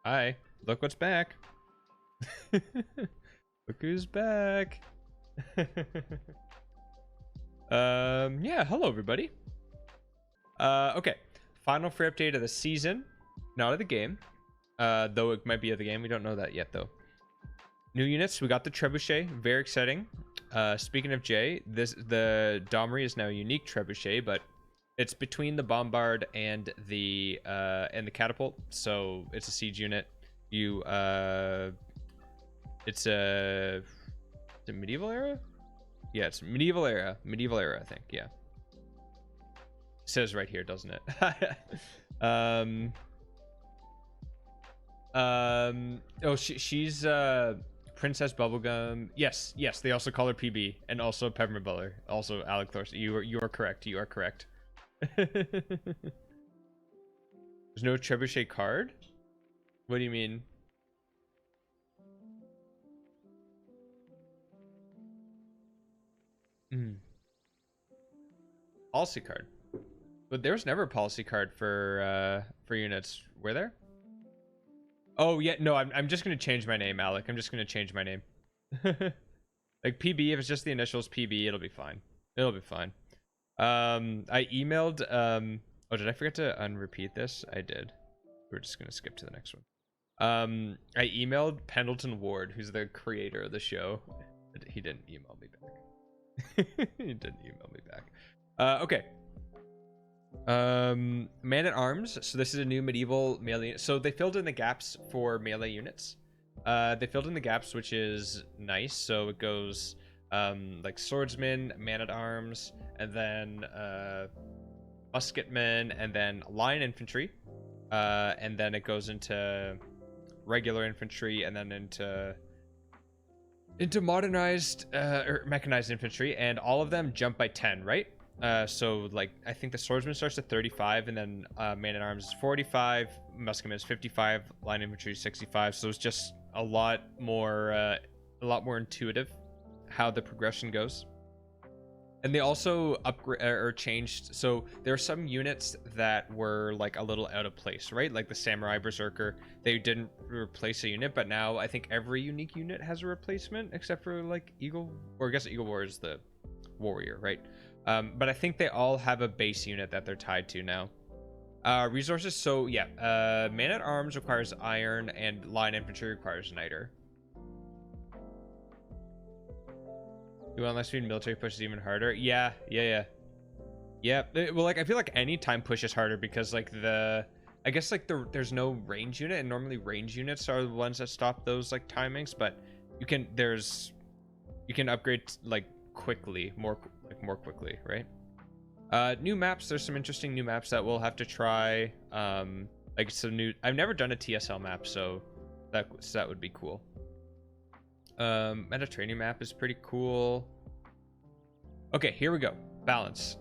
Hi, look what's back. Look who's back. Yeah, hello everybody. Okay, final free update of the season, not of the game. Though it might be of the game, we don't know that yet though. New units, we got the Trebuchet, very exciting. Speaking of J, the Domri is now a unique Trebuchet, but it's between the Bombard and the Catapult, so it's a siege unit. It's a medieval era? Yeah, it's medieval era, I think. Yeah, it says right here, doesn't it? Oh, she's Princess Bubblegum. Yes, they also call her PB, and also Peppermint Butler, also Alec Thorson. You are correct. There's no Trebuchet card? What do you mean? Policy card. But there was never a policy card for units, were there? Oh yeah, no, I'm just gonna change my name, Alec. I'm just gonna change my name. Like PB, if it's just the initials PB, it'll be fine. I emailed oh, did I forget to unrepeat this? I did. We're just gonna skip to the next one. I emailed Pendleton Ward, who's the creator of the show. He didn't email me back. Okay. Man at Arms. So this is a new medieval melee unit. So they filled in the gaps for melee units. They filled in the gaps, which is nice. So it goes like swordsman, man at arms, and then musketmen, and then line infantry, and then it goes into regular infantry, and then into modernized or mechanized infantry, and all of them jump by 10, right? So like I think the swordsman starts at 35, and then man at arms is 45, musketman is 55, line infantry is 65. So it's just a lot more intuitive how the progression goes. And they also upgrade or changed. So there are some units that were like a little out of place, right? Like the samurai berserker, they didn't replace a unit, but now I think every unique unit has a replacement except for like Eagle, or I guess Eagle War is the warrior, right? But I think they all have a base unit that they're tied to now. Resources, so yeah, man at arms requires iron, and line infantry requires niter. Do unless speed military pushes even harder. Yeah. Well, like I feel like any time pushes harder because like I guess like there's no range unit, and normally range units are the ones that stop those like timings, but you can upgrade like quickly, more quickly, right? New maps, there's some interesting new maps that we'll have to try. Like some new, I've never done a TSL map, so that would be cool. Mediterranean map is pretty cool. Okay, here we go. Balance.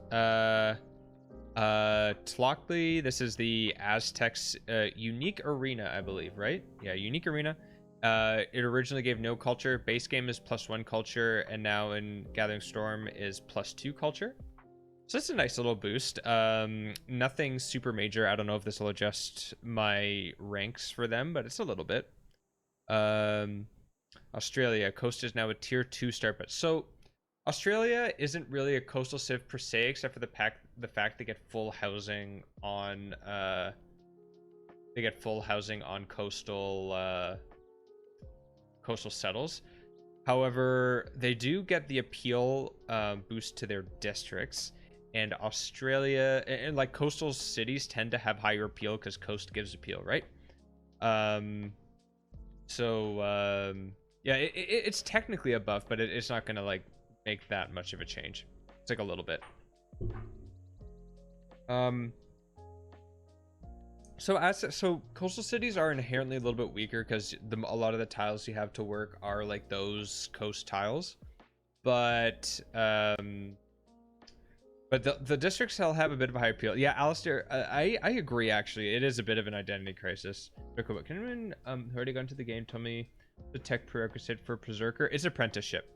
Tlaloc, this is the Aztecs unique arena, I believe, right? Yeah, unique arena. It originally gave no culture. Base game is +1 culture, and now in Gathering Storm is +2 culture. So that's a nice little boost. Nothing super major. I don't know if this will adjust my ranks for them, but it's a little bit. Australia, coast is now a tier 2 start, but so Australia isn't really a coastal civ per se, except for the fact they get full housing on coastal settles. However, they do get the appeal boost to their districts, and Australia and like coastal cities tend to have higher appeal because coast gives appeal, right? Yeah, it's technically a buff, but it's not gonna like make that much of a change. It's like a little bit. So coastal cities are inherently a little bit weaker because a lot of the tiles you have to work are like those coast tiles, but the districts will have a bit of a higher appeal. Yeah, Alistair, I agree. Actually, it is a bit of an identity crisis. Can anyone who already got into the game tell me the tech prerequisite for Berserker? It's apprenticeship.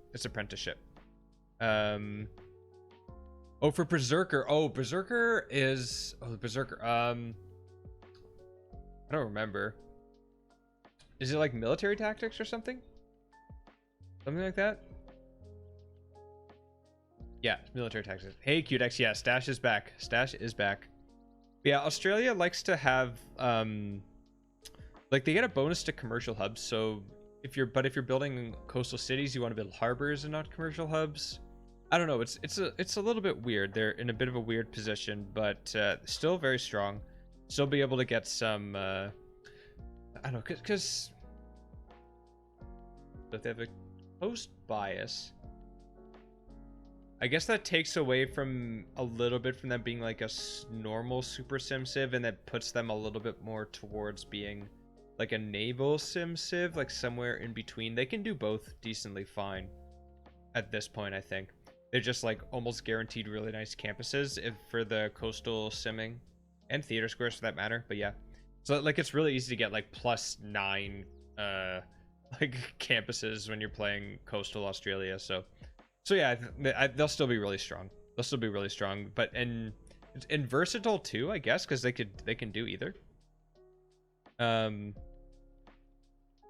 Oh, for Berserker. Oh, Berserker. I don't remember. Is it like military tactics or something? Something like that? Yeah, military tactics. Hey, Cutex, yeah, Stash is back. Stash is back. Yeah, Australia likes to have, like, they get a bonus to commercial hubs, so if you're building coastal cities, you want to build harbors and not commercial hubs. I don't know, it's a little bit weird. They're in a bit of a weird position, but still very strong. Still be able to get some, I don't know, because if they have a coast bias, I guess that takes away from a little bit from them being like a normal super sim civ, and that puts them a little bit more towards being like a naval sim civ, like somewhere in between. They can do both decently fine at this point. I think they're just like almost guaranteed really nice campuses for the coastal simming and theater squares for that matter. But yeah, so like it's really easy to get like +9 like campuses when you're playing coastal Australia. So yeah, they'll still be really strong. They'll still be really strong, but and versatile too, I guess, because they can do either.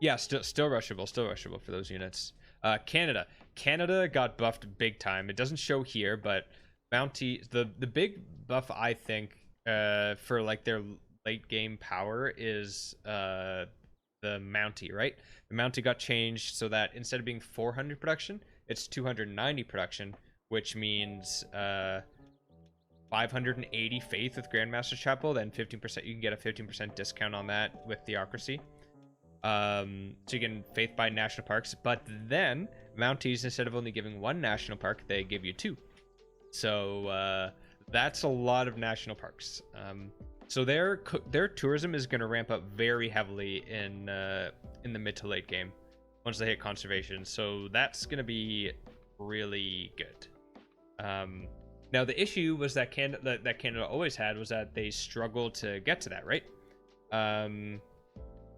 Yeah, still rushable for those units. Canada got buffed big time. It doesn't show here, but bounty, the big buff I think for like their late game power is the Mountie, right? The Mountie got changed so that instead of being 400 production, it's 290 production, which means 580 faith with Grandmaster Chapel. Then 15%, you can get a 15% discount on that with Theocracy. So you can faith by national parks, but then Mounties, instead of only giving 1 national park, they give you 2. So that's a lot of national parks. So their tourism is going to ramp up very heavily in the mid to late game once they hit conservation. So that's going to be really good. Now the issue was that Canada always had was that they struggled to get to that, right?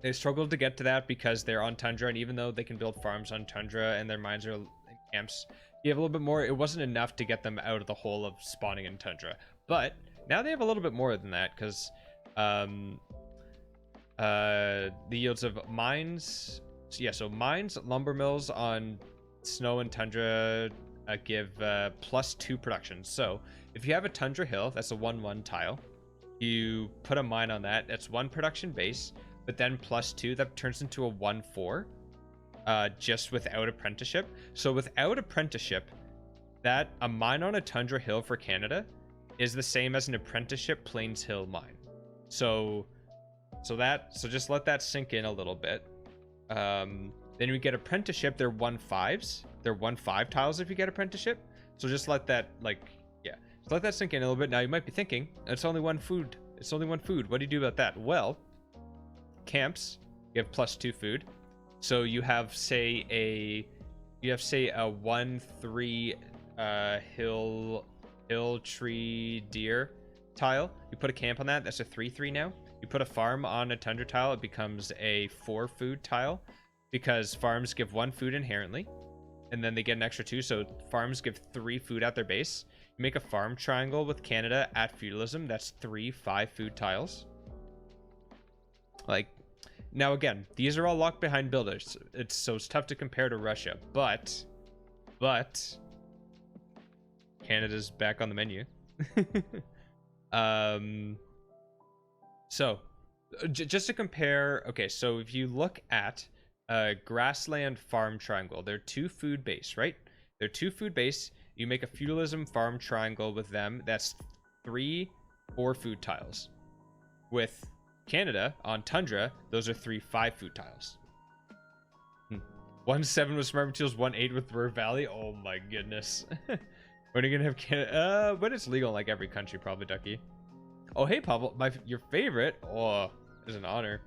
They struggled to get to that because they're on tundra, and even though they can build farms on tundra and their mines are in camps, you have a little bit more. It wasn't enough to get them out of the hole of spawning in tundra. But now they have a little bit more than that, because the yields of mines, so mines, lumber mills on snow and tundra give +2 production. So if you have a tundra hill, that's a 1/1 tile, you put a mine on that, that's 1 production base, but then +2, that turns into a 1/4 just without apprenticeship. So without apprenticeship, that a mine on a tundra hill for Canada is the same as an apprenticeship Plains Hill mine. So just let that sink in a little bit. Then we get apprenticeship, they're 1/5s. They're 1/5 tiles if you get apprenticeship. So just let that just let that sink in a little bit. Now you might be thinking, it's only 1 food. It's only 1 food. What do you do about that? Well, camps, you have +2 food. So you have say a 1/3 hill tree deer tile. You put a camp on that, that's a 3/3 now. You put a farm on a tundra tile, it becomes a 4 food tile, because farms give 1 food inherently, and then they get an extra 2, so farms give 3 food at their base. You make a farm triangle with Canada at feudalism, that's 3 5-food tiles. Like, now again, these are all locked behind builders. It's tough to compare to Russia, but Canada's back on the menu. So just to compare, okay, so if you look at grassland farm triangle, they're 2 food base, right? They're 2 food base. You make a feudalism farm triangle with them, that's 3 4-food tiles. With Canada on tundra, those are 3 5-food tiles. 1/7 with Smart Materials, 1/8 with Ruhr Valley. Oh my goodness. When are you gonna have Canada? But it's legal in like every country, probably, Ducky. Oh hey Pavel, your favorite. Oh, it's an honor.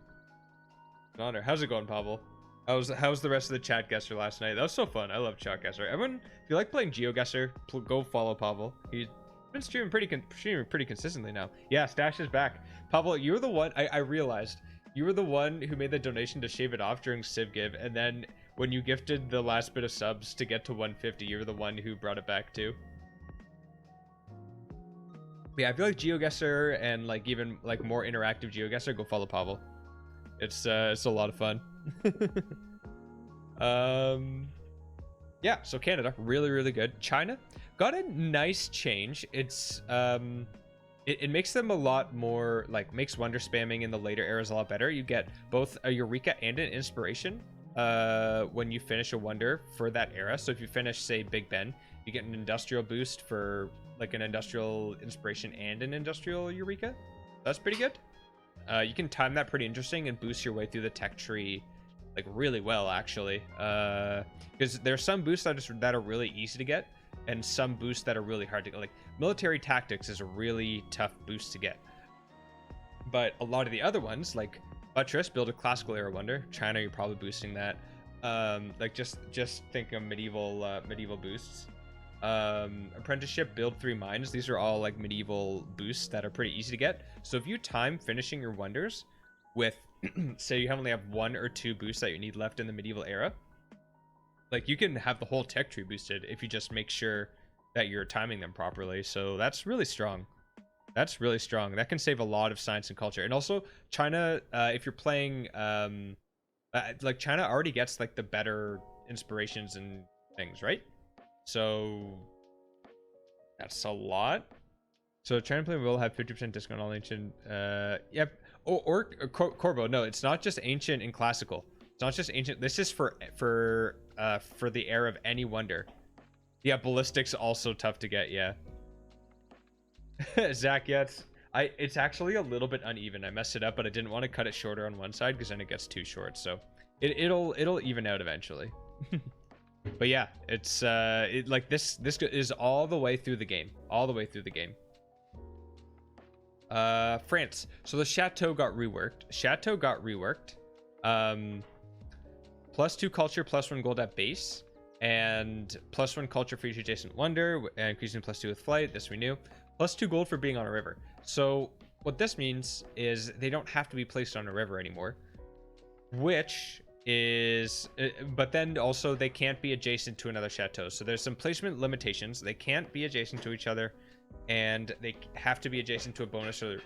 An honor. How's it going, Pavel? How's the rest of the chat guesser last night? That was so fun. I love chat guesser. Everyone, if you like playing GeoGuessr, go follow Pavel. He's been streaming pretty consistently now. Yeah, Stash is back. Pavel, you were the one. I realized you were the one who made the donation to shave it off during Civ Give, and then when you gifted the last bit of subs to get to 150, you were the one who brought it back too. Yeah, I feel like GeoGuessr and like even like more interactive GeoGuessr, go follow Pavel. It's a lot of fun. Yeah, so Canada, really, really good. China got a nice change. It's it makes them a lot more, like, makes wonder spamming in the later eras a lot better. You get both a Eureka and an inspiration when you finish a wonder for that era. So if you finish, say, Big Ben, you get an industrial boost for like an industrial inspiration and an industrial Eureka. That's pretty good. You can time that pretty interesting and boost your way through the tech tree like really well, actually, because there's some boosts that are really easy to get and some boosts that are really hard to get. Like military tactics is a really tough boost to get, but a lot of the other ones, like buttress, build a classical era wonder. China, you're probably boosting that. Like just think of medieval boosts. Apprenticeship, build 3 mines. These are all like medieval boosts that are pretty easy to get. So if you time finishing your wonders with say you only have 1 or 2 boosts that you need left in the medieval era, like you can have the whole tech tree boosted if you just make sure that you're timing them properly. So that's really strong. That's really strong. That can save a lot of science and culture. And also China, if you're playing like China already gets like the better inspirations and things, right? So that's a lot. So China play will have 50% discount on all ancient. Yep. Or Corbo. No, it's not just ancient and classical. It's not just ancient. This is for the era of any wonder. Yeah, ballistics also tough to get. Yeah. Zach, yeah, it's actually a little bit uneven. I messed it up, but I didn't want to cut it shorter on one side because then it gets too short. So it'll even out eventually. But yeah, it's like this is all the way through the game. All the way through the game. France. So the Chateau got reworked. +2 culture, +1 gold at base, and +1 culture for each adjacent wonder, and increasing +2 with flight. This we knew. +2 gold for being on a river. So what this means is they don't have to be placed on a river anymore, which is, but then also they can't be adjacent to another chateau. So there's some placement limitations. They can't be adjacent to each other, and they have to be adjacent to a bonus or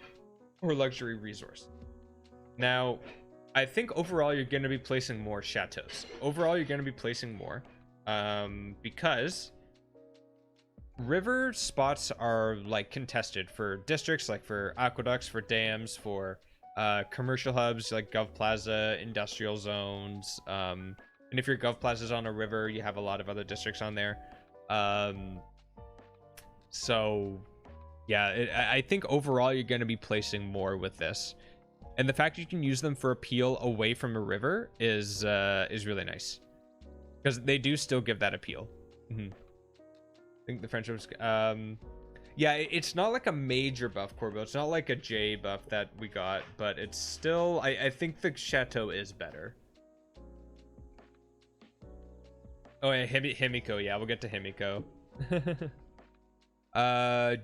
luxury resource. Now, I think overall you're going to be placing more chateaus. Because river spots are like contested for districts, like for aqueducts, for dams, for commercial hubs like Gov Plaza, industrial zones, and if your Gov Plaza is on a river, you have a lot of other districts on there. So yeah, I think overall you're going to be placing more with this, and the fact you can use them for appeal away from a river is really nice, because they do still give that appeal. I think the French was yeah, it's not like a major buff, Corbo. It's not like a J buff that we got, but it's still, I think the Chateau is better. Oh yeah, Himiko. Yeah, we'll get to Himiko.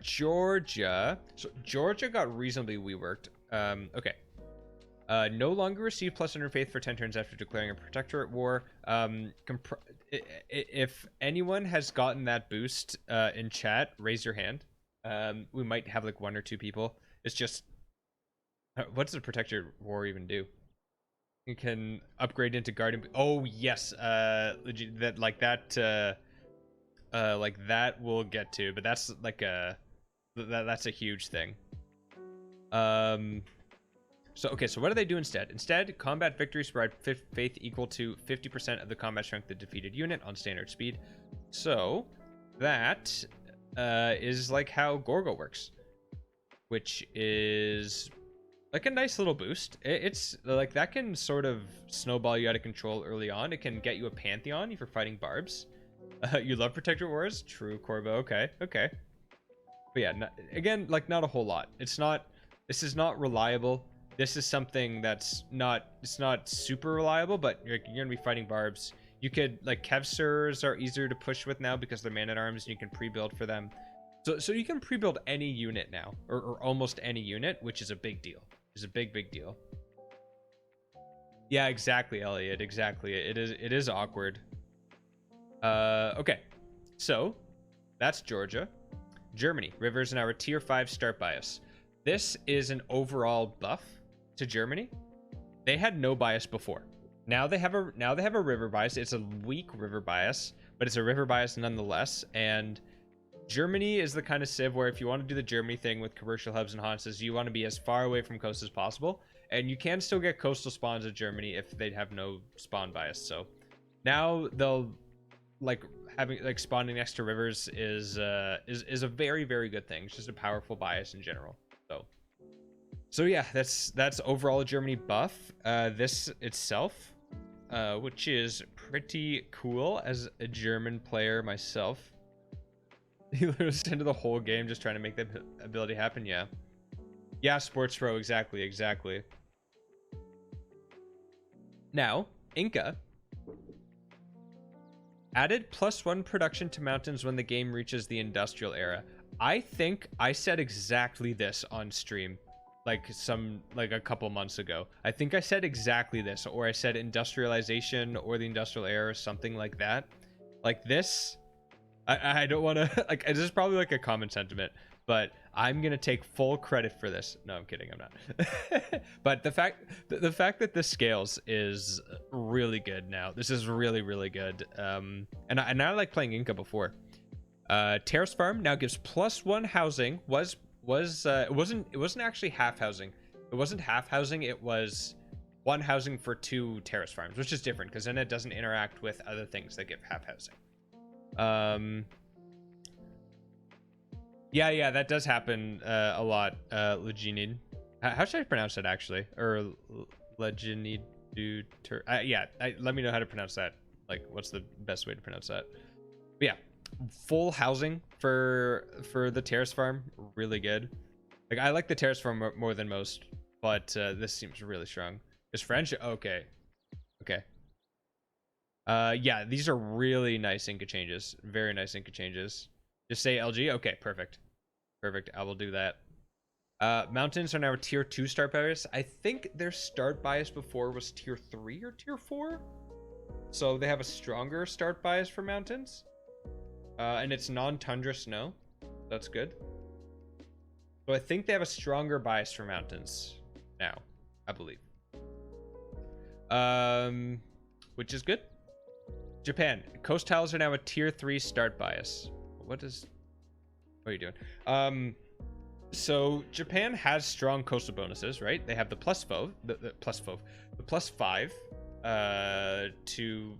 Georgia. So Georgia got reasonably reworked. Okay. No longer receive +100 faith for 10 turns after declaring a protectorate war. If anyone has gotten that boost in chat, raise your hand. We might have like 1 or 2 people. It's just, what does a protectorate war even do? You can upgrade into guardian. Oh yes, that like that we'll get to, but that's like that's a huge thing. So okay, so what do they do instead? Instead, combat victories provide faith equal to 50% of the combat strength of the defeated unit on standard speed. So that is like how Gorgo works, which is like a nice little boost. It's like that can sort of snowball you out of control early on. It can get you a Pantheon if you're fighting barbs. You love Protector Wars? True, Corbo. Okay. But yeah, again, like not a whole lot. This is not reliable. This is something that's it's not super reliable, but you're gonna be fighting barbs. You could, like, Kevsers are easier to push with now because they're man-at-arms, and you can pre-build for them. So you can pre-build any unit now, or almost any unit, which is a big deal. It's a big deal. Yeah, exactly, Elliot. Exactly. It is awkward. Okay. So that's Georgia. Germany. Rivers now are tier 5 start bias. This is an overall buff to Germany. they had no bias before. Now they have a river bias. It's a weak river bias, but it's a river bias nonetheless. And Germany is the kind of civ where if you want to do the Germany thing with commercial hubs and haunts, you want to be as far away from coast as possible. And you can still get coastal spawns in Germany if they have no spawn bias. So now they'll like having like spawning next to rivers is a very, very good thing. It's just a powerful bias in general. So yeah, that's overall a Germany buff. This itself, which is pretty cool as a German player myself. He literally spent the whole game just trying to make that ability happen. Yeah, sports pro, exactly. Now, Inca added +1 production to mountains when the game reaches the industrial era. I think I said exactly this on stream like a couple months ago. I think I said exactly this, or I said industrialization or the industrial era or something like that. Like this, I don't want to like, this is probably like a common sentiment, but I'm gonna take full credit for this. No, I'm kidding, I'm not. But the fact that this scales is really good now. This is really, really good. And I like playing Inca before. Terrace Farm now gives +1 housing. It wasn't actually half housing. It wasn't half housing. It was 1 housing for 2 terrace farms, which is different because then it doesn't interact with other things that give half housing. Yeah, that does happen a lot. Leginid. How should I pronounce that actually? Or Leginid? Yeah, let me know how to pronounce that. Like, what's the best way to pronounce that? But yeah. Full housing for the terrace farm, really good. Like, I like the terrace farm more than most, but this seems really strong. Is French okay? Yeah, these are really nice Inca changes, very nice Inca changes. Just say LG. Okay, perfect. I will do that. Mountains are now a tier 2 start bias. I think their start bias before was tier 3 or tier 4, so they have a stronger start bias for mountains. And it's non-tundra snow. That's good. So I think they have a stronger bias for mountains now, I believe. Which is good. Japan. Coast tiles are now a tier 3 start bias. What are you doing? So Japan has strong coastal bonuses, right? They have the +5, the +5 to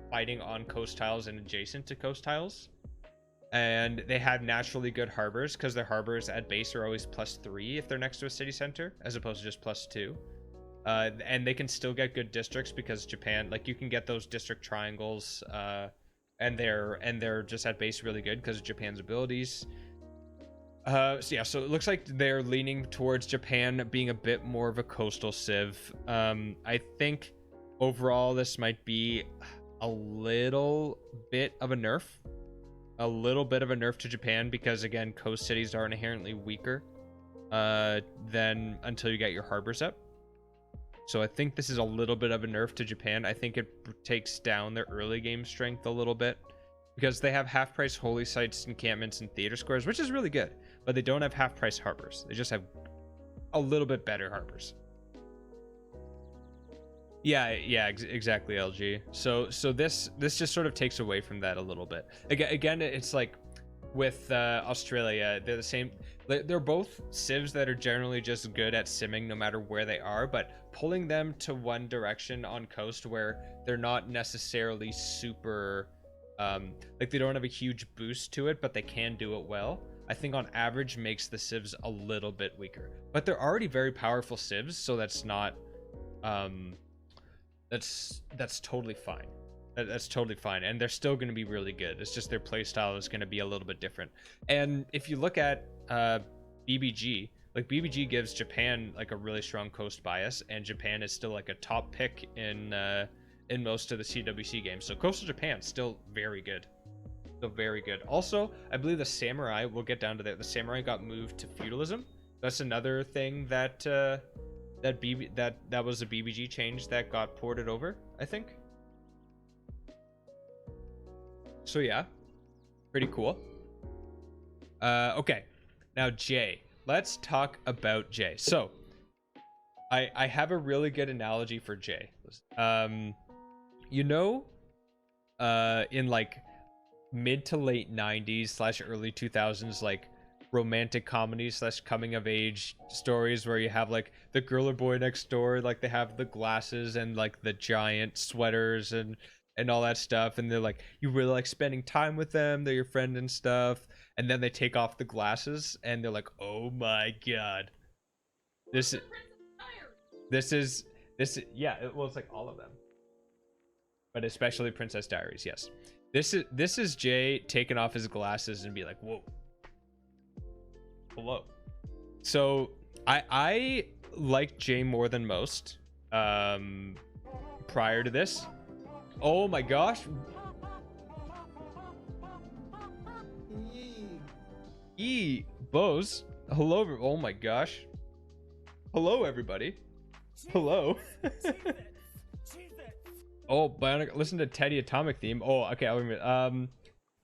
fighting on coast tiles and adjacent to coast tiles, and they have naturally good harbors because their harbors at base are always +3 if they're next to a city center as opposed to just +2. And they can still get good districts because Japan, like, you can get those district triangles, and they're just at base really good because of Japan's abilities. So yeah, so it looks like they're leaning towards Japan being a bit more of a coastal civ. I think overall this might be a little bit of a nerf to Japan because, again, coast cities are inherently weaker than until you get your harbors up. So I think this is a little bit of a nerf to Japan. I think it takes down their early game strength a little bit because they have half price holy sites, encampments, and theater squares, which is really good, but they don't have half price harbors. They just have a little bit better harbors. Yeah, exactly, LG. So this just sort of takes away from that a little bit. Again, it's like with Australia, they're the same. They're both civs that are generally just good at simming no matter where they are, but pulling them to one direction on coast where they're not necessarily super, like, they don't have a huge boost to it, but they can do it well, I think on average makes the civs a little bit weaker. But they're already very powerful civs, so that's not, that's totally fine. That's totally fine, and they're still going to be really good. It's just their playstyle is going to be a little bit different. And if you look at BBG, like, BBG gives Japan like a really strong coast bias, and Japan is still like a top pick in most of the CWC games. So coastal Japan's still very good. Still very good. Also, I believe the samurai, we'll get down to that. The samurai got moved to feudalism. That's another thing that that was a BBG change that got ported over, I think. So yeah, pretty cool. Okay, now J. Let's talk about J. So I have a really good analogy for Jay. You know, in like mid to late 90s slash early 2000s, like romantic comedies slash coming of age stories where you have like the girl or boy next door, like they have the glasses and like the giant sweaters and all that stuff, and they're like, you really like spending time with them, they're your friend and stuff, and then they take off the glasses and they're like, oh my god, this is yeah, well, it's like all of them, but especially Princess Diaries. Yes, this is Jay taking off his glasses and be like, whoa, hello. So I like Jay more than most prior to this. Oh my gosh. Bose, hello. Oh my gosh, hello everybody. Hello. Oh, Bionic, listen to Teddy Atomic Theme. Oh, okay, I'll remember.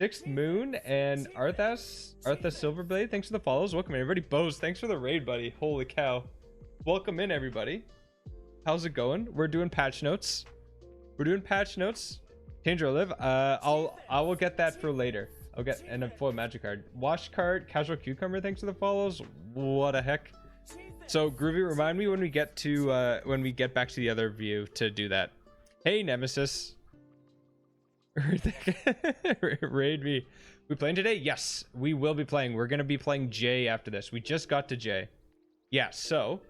Sixth Moon and Artha Silverblade, thanks for the follows. Welcome in, everybody. Bose, thanks for the raid, buddy. Holy cow. Welcome in, everybody. How's it going? We're doing patch notes. Change or live. I will get that for later. I'll get an a foil magic card. Wash card, Casual Cucumber, thanks for the follows. What a heck. So Groovy, remind me when we get back to the other view to do that. Hey Nemesis. Raid me. We playing today? Yes, we will be playing. We're gonna be playing Jay after this. We just got to Jay. Yeah, so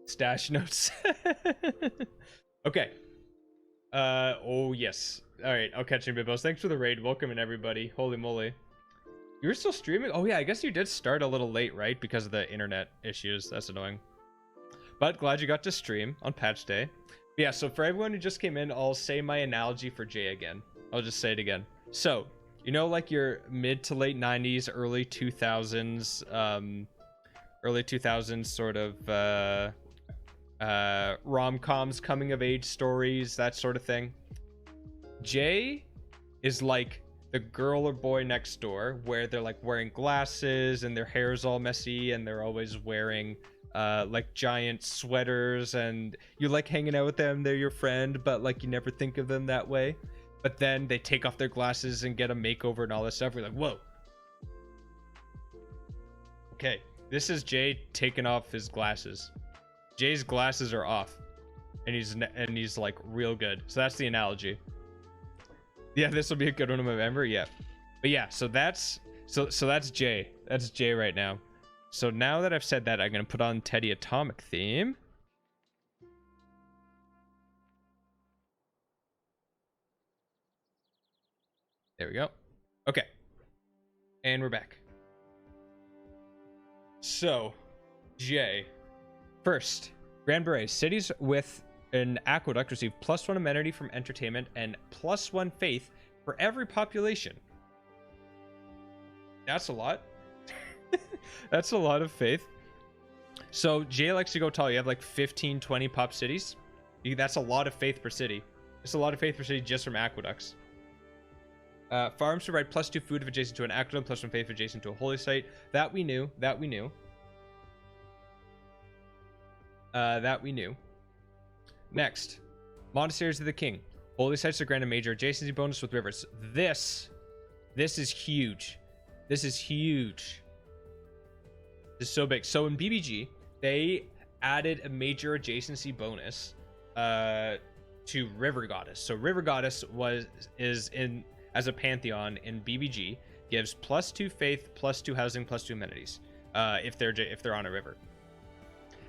stash notes. Okay. Oh yes. Alright, I'll catch you in Bibbos. Thanks for the raid. Welcome in, everybody. Holy moly. You were still streaming? Oh yeah, I guess you did start a little late, right? Because of the internet issues. That's annoying. But glad you got to stream on patch day. But yeah, so for everyone who just came in, I'll say my analogy for Jay again. I'll just say it again. So, you know, like your mid to late 90s, early 2000s sort of rom-coms, coming of age stories, that sort of thing. Jay is like the girl or boy next door, where they're like wearing glasses and their hair's all messy and they're always wearing like giant sweaters, and you like hanging out with them, they're your friend, but like you never think of them that way. But then they take off their glasses and get a makeover and all this stuff. We're like, whoa. Okay, this is Jay taking off his glasses. Jay's glasses are off, and he's like real good. So that's the analogy. Yeah, this will be a good one in November. Yeah, but yeah, so that's Jay. That's Jay right now. So now that I've said that, I'm gonna put on Teddy Atomic Theme. There we go. Okay, and we're back. So, Jay. First, Grand Beret. Cities with an aqueduct receive +1 amenity from entertainment and +1 faith for every population. That's a lot. That's a lot of faith. So Jay likes to go tall. You have like 15, 20 pop cities. That's a lot of faith per city. It's a lot of faith per city just from aqueducts. Farms provide +2 food if adjacent to an aqueduct, +1 faith if adjacent to a holy site. That we knew. That we knew. Next, Monasteries of the King. Holy sites are granted major adjacency bonus with rivers. This is huge. This is huge. This is so big. So in BBG, they added a major adjacency bonus to River Goddess. So River Goddess is in as a pantheon in BBG, gives +2 faith, +2 housing, +2 amenities if they're on a river.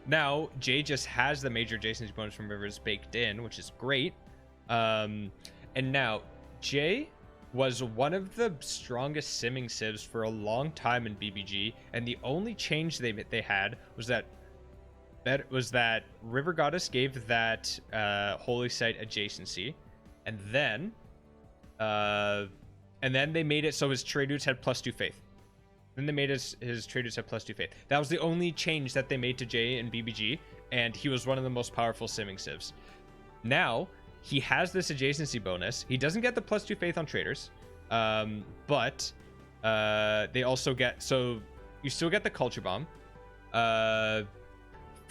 Now Jay just has the major adjacency bonus from rivers baked in, which is great. And now Jay was one of the strongest simming civs for a long time in BBG, and the only change they had was that River Goddess gave that holy site adjacency, and then they made it so his trade routes had +2 faith. Then they made his trade routes have +2 faith. That was the only change that they made to Jay in BBG, and he was one of the most powerful simming civs. Now he has this adjacency bonus. He doesn't get the +2 faith on traders, but they also get, so you still get the culture bomb.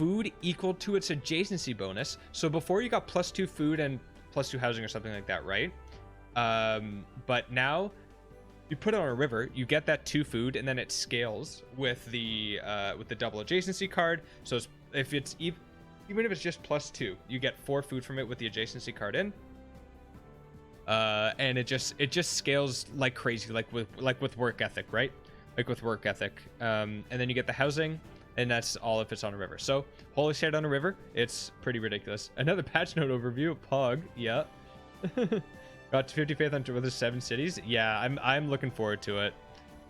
food equal to its adjacency bonus. So before you got +2 food and +2 housing or something like that, right? But now you put it on a river, you get that 2 food, and then it scales with the double adjacency card. So if it's even if it's just +2, you get 4 food from it with the adjacency card in. And it just scales like crazy, like with work ethic, right? Like with work ethic. And then you get the housing, and that's all if it's on a river. So holy shit, on a river, it's pretty ridiculous. Another patch note overview. Pog, yeah. Got to 55th on with the 7 cities. Yeah, I'm looking forward to it.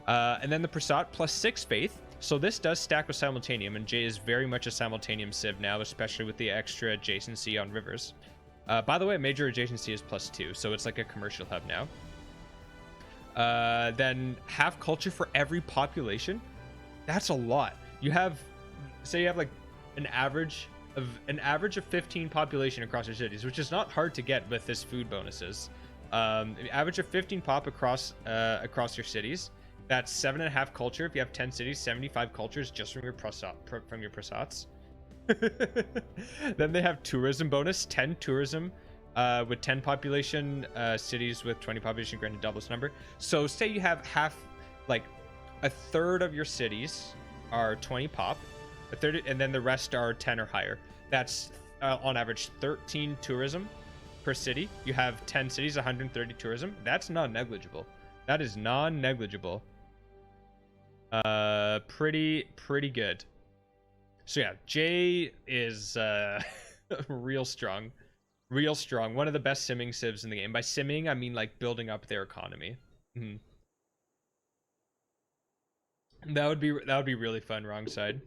And then the Prasat +6 faith. So this does stack with simultaneum, and J is very much a simultaneum civ now, especially with the extra adjacency on rivers. By the way, major adjacency is +2, so it's like a commercial hub now. Then half culture for every population. That's a lot. You have, say you have like an average of 15 population across your cities, which is not hard to get with this food bonuses. Average of 15 pop across your cities. That's 7.5 culture. If you have 10 cities, 75 cultures just from your prasats. Then they have tourism bonus, 10 tourism with 10 population, cities with 20 population granted doubles number. So say you have like a third of your cities are 20 pop, a third, and then the rest are 10 or higher. That's on average 13 tourism per city. You have 10 cities, 130 tourism. That's non-negligible. That is non-negligible. Pretty good. So yeah, J is real strong. One of the best simming civs in the game. By simming, I mean like building up their economy. That would be really fun. Wrong side.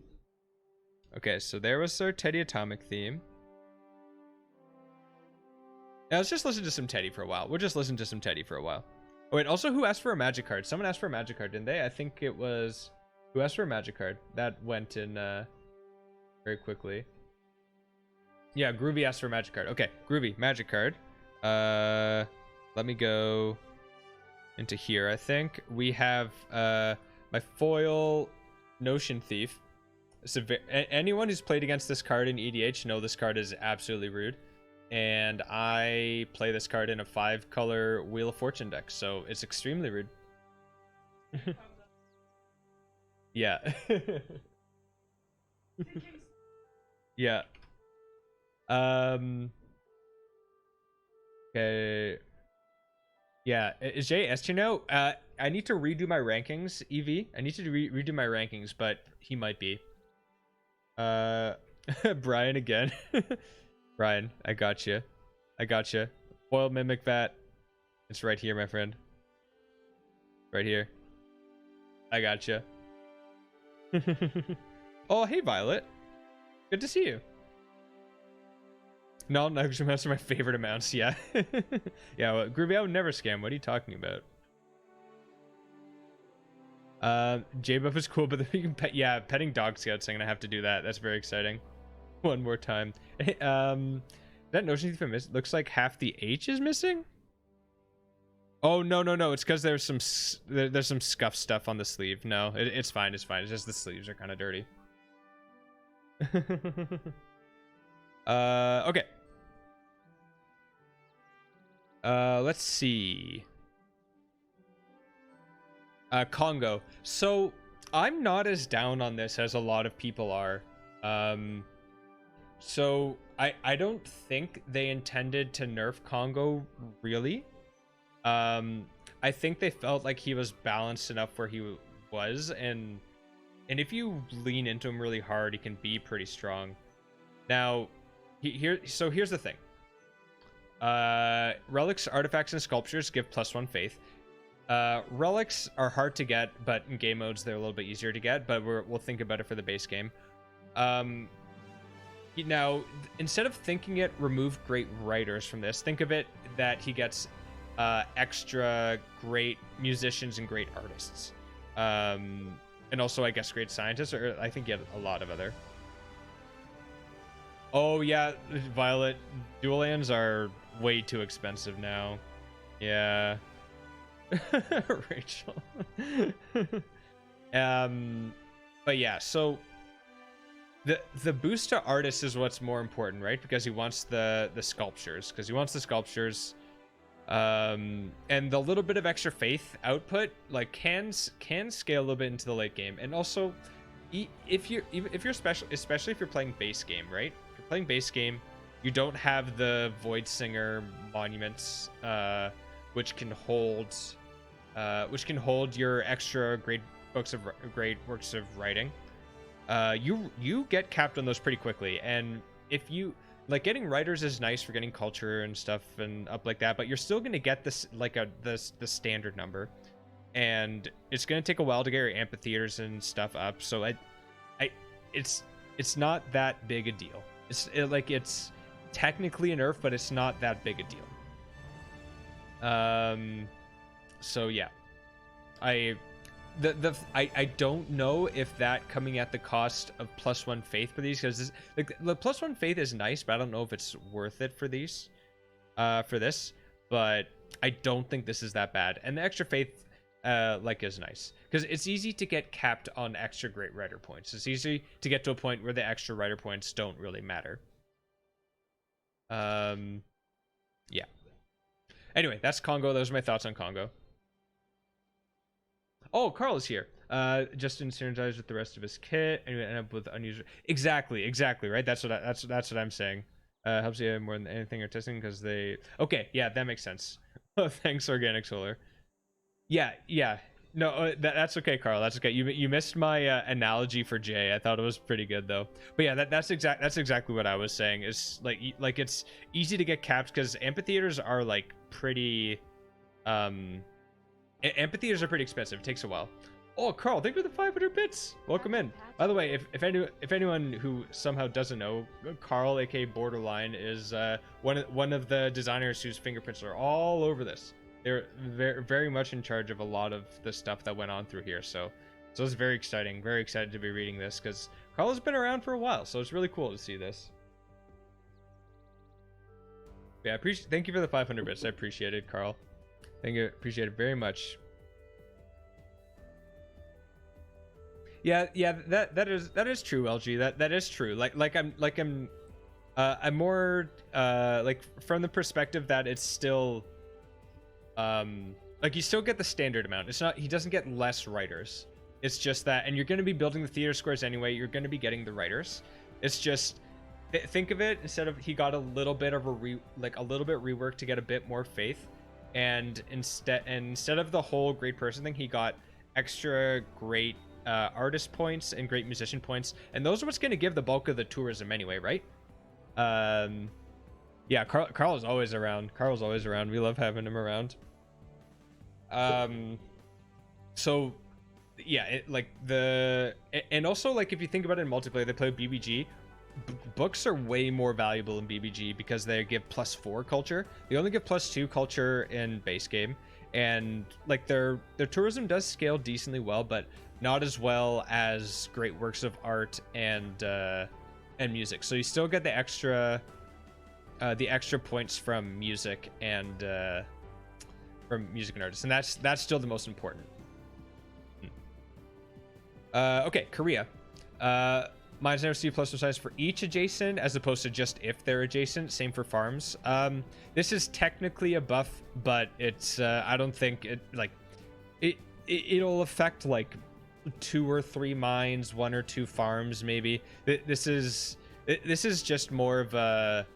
Okay, so there was our Teddy Atomic theme. Now let's just listen to some Teddy for a while. We'll just listen to some Teddy for a while. Oh wait, also who asked for a magic card? Someone asked for a magic card, didn't they? I think it was... Who asked for a magic card? That went in very quickly. Yeah, Groovy asked for a magic card. Okay, Groovy, magic card. Let me go into here. I think we have my foil Notion Thief. Anyone who's played against this card in EDH know this card is absolutely rude. And I play this card in a 5-color Wheel of Fortune deck, so it's extremely rude. Yeah. Yeah. Okay. Yeah, is Jay Esther now? I need to redo my rankings, EV. I need to redo my rankings, but he might be. Brian again. Brian, I got you. Foil Mimic Vat. It's right here, my friend. Right here. I got you. Oh, hey, Violet. Good to see you. No, amounts are my favorite amounts. Yeah. Yeah, well, Groovy, I would never scam. What are you talking about? J-Buff is cool, but then you can pet. Yeah, petting dog scouts. I'm gonna have to do that. That's very exciting. One more time. That Notion Thief looks like half the H is missing. Oh no. It's because there's some scuff stuff on the sleeve. No, it's fine. It's just the sleeves are kind of dirty. Okay. Let's see. Congo. So I'm not as down on this as a lot of people are. So I don't think they intended to nerf Congo really. I think they felt like he was balanced enough where he was, and if you lean into him really hard, he can be pretty strong. Now, here's the thing. Relics, artifacts, and sculptures give +1 faith. Relics are hard to get, but in game modes they're a little bit easier to get. But we'll think about it for the base game. Now, instead of thinking it remove great writers from this, think of it that he gets extra great musicians and great artists, and also I guess great scientists, or I think he had a lot of other. Oh yeah, Violet, dual lands are way too expensive now. Yeah. Rachel. But yeah, so the boost to artist is what's more important, right? Because he wants the sculptures, and the little bit of extra faith output like can scale a little bit into the late game. And also, if you're special, especially if you're playing base game, right? If you're playing base game, you don't have the Void Singer monuments, which can hold your extra great works of writing. You get capped on those pretty quickly, and if you like, getting writers is nice for getting culture and stuff and up like that, but you're still gonna get this like the standard number, and it's gonna take a while to get your amphitheaters and stuff up. So it's not that big a deal. It's technically a nerf, but it's not that big a deal. So yeah, I don't know if that coming at the cost of +1 faith for these, because like the +1 faith is nice, but I don't know if it's worth it for these, for this. But I don't think this is that bad, and the extra faith is nice because it's easy to get capped on extra great writer points. It's easy to get to a point where the extra writer points don't really matter. Yeah. Anyway, that's Congo. Those are my thoughts on Congo. Oh, Carl is here. Just didn't synergize with the rest of his kit, and you end up with unused. Exactly, right. That's what I'm saying. Helps you more than anything you're testing because they. Okay, yeah, that makes sense. Oh, thanks, Organic Solar. Yeah. No, that's okay, Carl. That's okay. You missed my analogy for Jay. I thought it was pretty good though. But yeah, that's exactly what I was saying. Is like it's easy to get capped because amphitheaters are like pretty. Amphitheaters are pretty expensive. It takes a while. Oh, Carl, thank you for the 500 bits. Welcome in. By the way, if anyone who somehow doesn't know, Carl, aka Borderline, is one of the designers whose fingerprints are all over this. They're very much in charge of a lot of the stuff that went on through here. So it's very exciting. Very excited to be reading this because Carl has been around for a while. So it's really cool to see this. Yeah, thank you for the 500 bits. I appreciate it, Carl. Thank you, appreciate it very much. Yeah, that is true, LG. That is true. I'm more like from the perspective that it's still like you still get the standard amount. It's not, he doesn't get less writers. It's just that, and you're going to be building the theater squares anyway. You're going to be getting the writers. It's just think of it, instead of he got a little bit of a rework to get a bit more faith. And instead of the whole great person thing, he got extra great artist points and great musician points, and those are what's going to give the bulk of the tourism anyway, right? Yeah, Carl is always around. Carl's always around. We love having him around. So yeah, and also like if you think about it in multiplayer, they play with BBG. Books are way more valuable in BBG because they give +4 culture. They only give +2 culture in base game, and like their tourism does scale decently well, but not as well as great works of art and music. So you still get the extra points from music and artists, and that's still the most important. Okay, Korea. Mines never see +1 size for each adjacent as opposed to just if they're adjacent. Same for farms. This is technically a buff, but it's I don't think it'll affect like 2 or 3 mines, 1 or 2 farms maybe. This is just more of a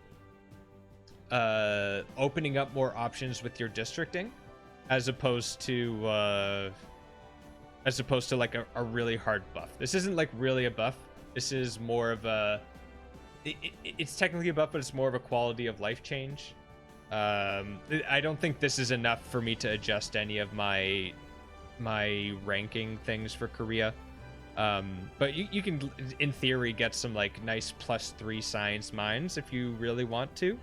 opening up more options with your districting, as opposed to like a really hard buff. This isn't like really a buff. This is more of a it's technically a buff, but it's more of a quality of life change. I don't think this is enough for me to adjust any of my ranking things for Korea. But you can in theory get some like nice +3 science mines if you really want to.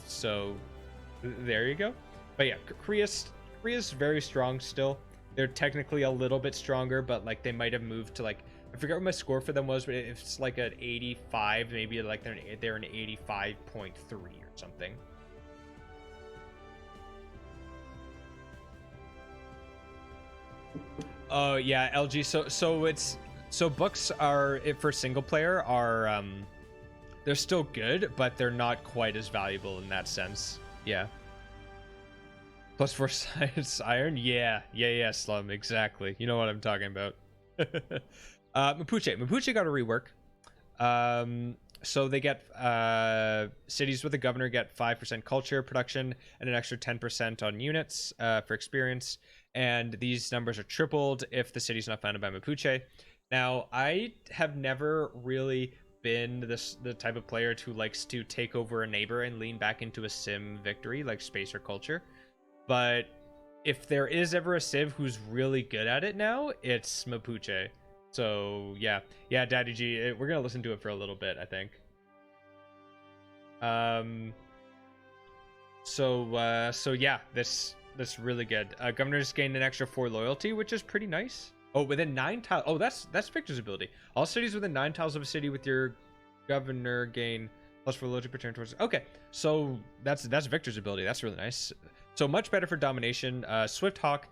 So there you go. But yeah, Korea's very strong still. They're technically a little bit stronger, but like they might have moved to like, I forget what my score for them was, but if it's like an 85, maybe like they're an 85.3 or something. Oh yeah, LG. So it's So books are, for single player, are they're still good, but they're not quite as valuable in that sense. Yeah. +4 science iron. Yeah, Slum. Exactly. You know what I'm talking about. Mapuche got a rework. So they get cities with a governor get 5% culture production and an extra 10% on units for experience, and these numbers are tripled if the city's not founded by Mapuche. Now, I have never really been the type of player who likes to take over a neighbor and lean back into a sim victory like space or culture, but if there is ever a civ who's really good at it now, it's Mapuche. So yeah, Daddy G, we're gonna listen to it for a little bit, I think. So yeah, this really good. Governors gain an extra 4 loyalty, which is pretty nice. Oh, within 9 tiles. Oh, that's Victor's ability. All cities within 9 tiles of a city with your governor gain +4 loyalty per turn towards. Okay, so that's Victor's ability. That's really nice. So much better for domination. Swift Hawk,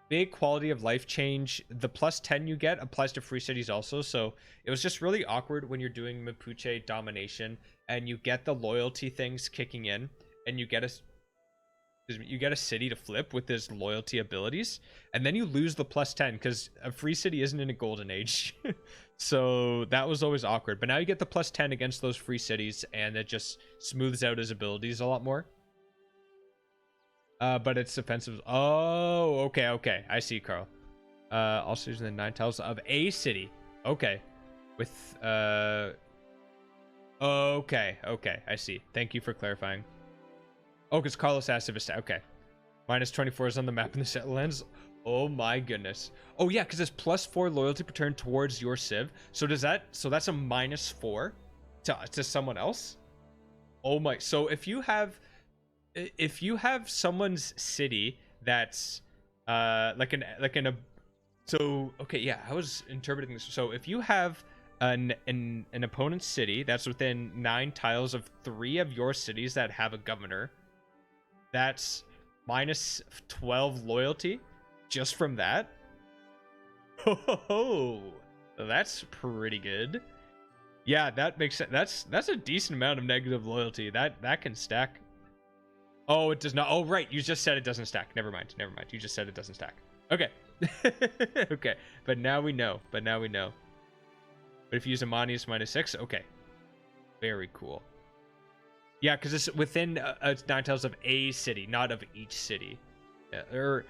big quality of life change. The +10 you get applies to free cities also. So it was just really awkward when you're doing Mapuche domination and you get the loyalty things kicking in, and you get a city to flip with his loyalty abilities, and then you lose the +10 because a free city isn't in a golden age. So that was always awkward. But now you get the +10 against those free cities, and it just smooths out his abilities a lot more. But it's offensive. Oh, okay. I see, Carl. Also using the 9 tiles of a city. Okay. With okay. I see. Thank you for clarifying. Oh, because Carlos asked if it's okay. -24 is on the map in the Settlands. Oh my goodness. Oh yeah, because it's +4 loyalty per turn towards your civ. So does that? So that's a -4 to someone else. Oh my. So if you have someone's city that's so okay, yeah, I was interpreting this. So if you have an opponent's city that's within 9 tiles of 3 of your cities that have a governor, that's -12 loyalty just from that. Oh, that's pretty good. Yeah, that makes sense. That's a decent amount of negative loyalty. That can stack. Oh, it does not. Oh, right. You just said it doesn't stack. Never mind. You just said it doesn't stack. Okay. Okay. But now we know. But if you use Amani, it's -6. Okay. Very cool. Yeah, because it's within 9 tiles of a city, not of each city. Yeah, or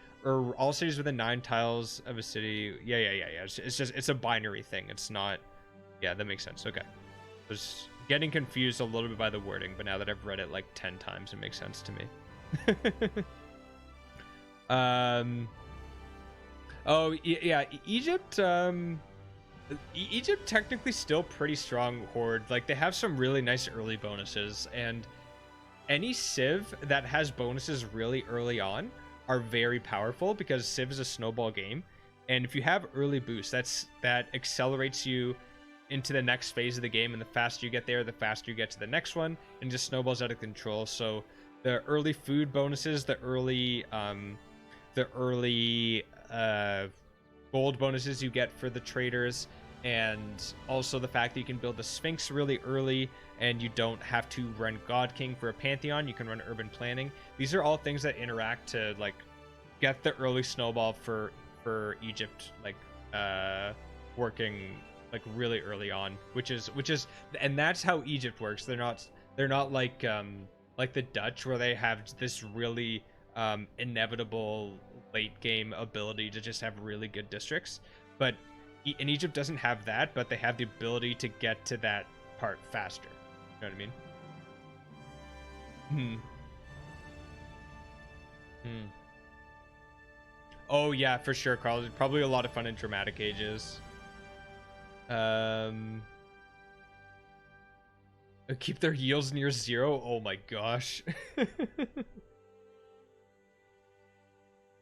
all cities within 9 tiles of a city. Yeah. It's a binary thing. It's not. Yeah, that makes sense. Okay. I was getting confused a little bit by the wording, but now that I've read it like 10 times, it makes sense to me. Oh yeah, Egypt. Egypt technically still pretty strong horde. Like, they have some really nice early bonuses, and any civ that has bonuses really early on are very powerful because Civ is a snowball game, and if you have early boosts, that accelerates you into the next phase of the game, and the faster you get there, the faster you get to the next one, and just snowballs out of control. So the early food bonuses, the early gold bonuses you get for the traders, and also the fact that you can build the Sphinx really early and you don't have to run God King for a Pantheon, you can run urban planning. These are all things that interact to like get the early snowball for Egypt like working like really early on, which is and that's how Egypt works. They're not like the Dutch, where they have this really inevitable late game ability to just have really good districts. But in Egypt doesn't have that, but they have the ability to get to that part faster. You know what I mean? Oh yeah, for sure, Carl. There's probably a lot of fun in dramatic ages. Keep their yields near 0. Oh my gosh.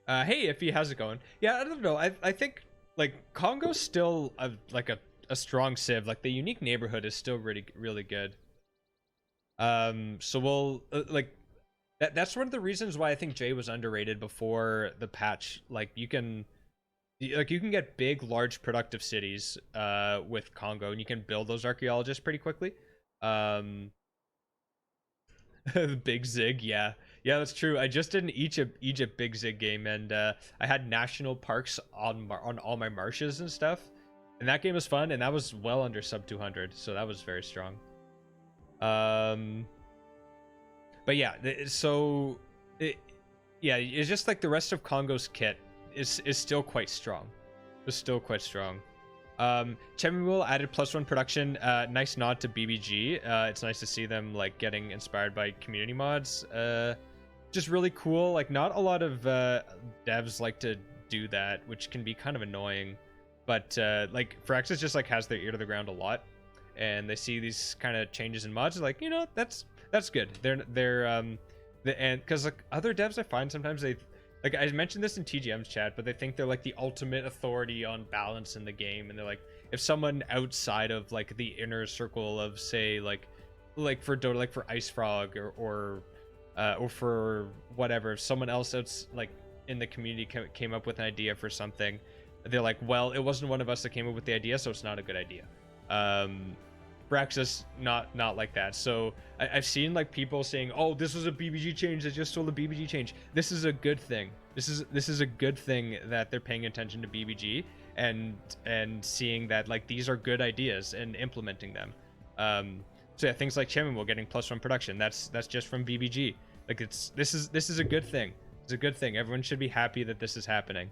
Hey, Iffy, how's it going? Yeah, I don't know. I think like Congo's still a strong civ. Like, the unique neighborhood is still really good. So we'll like that's one of the reasons why I think Jay was underrated before the patch. Like, you can Like you can get big, large, productive cities with Congo, and you can build those archaeologists pretty quickly. The Big Zig, yeah, yeah, that's true. I just did an Egypt Big Zig game, and I had national parks on all my marshes and stuff, and that game was fun, and that was well under sub 200, so that was very strong. But yeah, yeah, it's just like the rest of Congo's kit is still quite strong. It's still quite strong. Chemimul added +1 production. Nice nod to BBG. It's nice to see them like getting inspired by community mods. Just really cool. Like not a lot of devs like to do that, which can be kind of annoying. But like Firaxis just like has their ear to the ground a lot, and they see these kind of changes in mods. Like, you know, that's good. And because like other devs I find sometimes they, like I mentioned this in TGM's chat, but they think they're like the ultimate authority on balance in the game, and they're like, if someone outside of like the inner circle of say like for Dota, like for Ice Frog or for whatever, if someone else that's like in the community came up with an idea for something, they're like, well, it wasn't one of us that came up with the idea, so it's not a good idea. Braxis not like that. So I've seen like people saying, oh, this was a BBG change that just stole a BBG change. This is a good thing. This is a good thing that they're paying attention to BBG and seeing that like these are good ideas and implementing them. So yeah, things like Chemimul getting +1 production, that's just from BBG. Like this is a good thing. It's a good thing. Everyone should be happy that this is happening.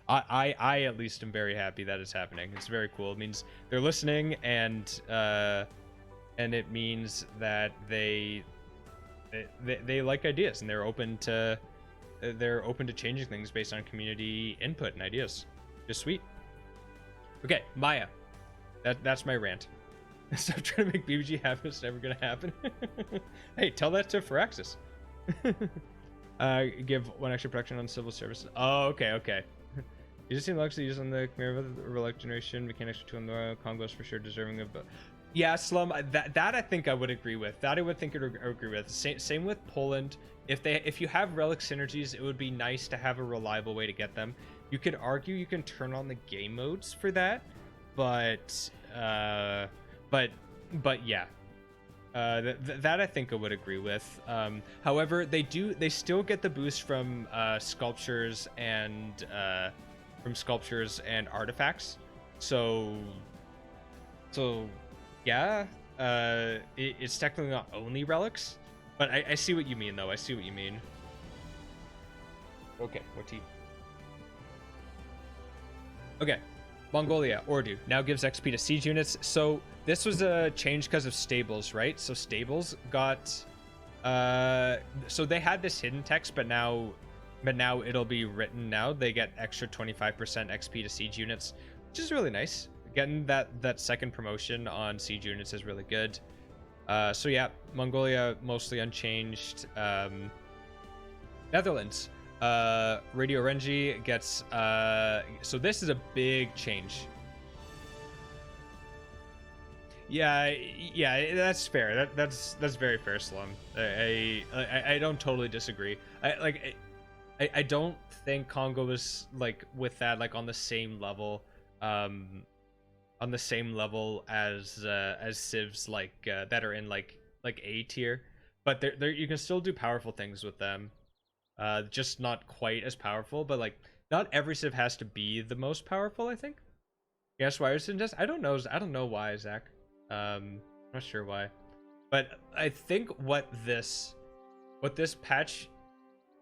I at least am very happy that it's happening. It's very cool. It means they're listening, and it means that they like ideas, and they're open to changing things based on community input and ideas. Just sweet. Okay, Maya. That's my rant. Stop trying to make BBG happen. It's never gonna happen. Hey, tell that to Firaxis. Give 1 extra production on civil services. Oh, okay. You just seen Lux use on the Relic generation, mechanics for 2 on the Congos for sure, deserving of. Yeah, Slum. That I think I would agree with. That I would think I would agree with. Same with Poland. If you have Relic synergies, it would be nice to have a reliable way to get them. You could argue you can turn on the game modes for that, but yeah. That I think I would agree with. However, they still get the boost from sculptures and artifacts. So yeah, it's technically not only relics, but I see what you mean though. I see what you mean. Okay, what team? Okay, Mongolia, Ordu now gives XP to siege units. So this was a change because of stables, right? So stables got, so they had this hidden text, but now it'll be written now. They get extra 25% XP to siege units, which is really nice. Getting that second promotion on siege units is really good. So yeah, Mongolia mostly unchanged. Netherlands. Radio Renji gets so this is a big change. Yeah, that's fair. That's very fair, Slum. I don't totally disagree. I don't think Congo is like with that like on the same level as civs like that are in like A tier, but there you can still do powerful things with them. Just not quite as powerful, but like not every civ has to be the most powerful, I think. Yes, why is it just I don't know why, Zach. I'm not sure why. But I think what this patch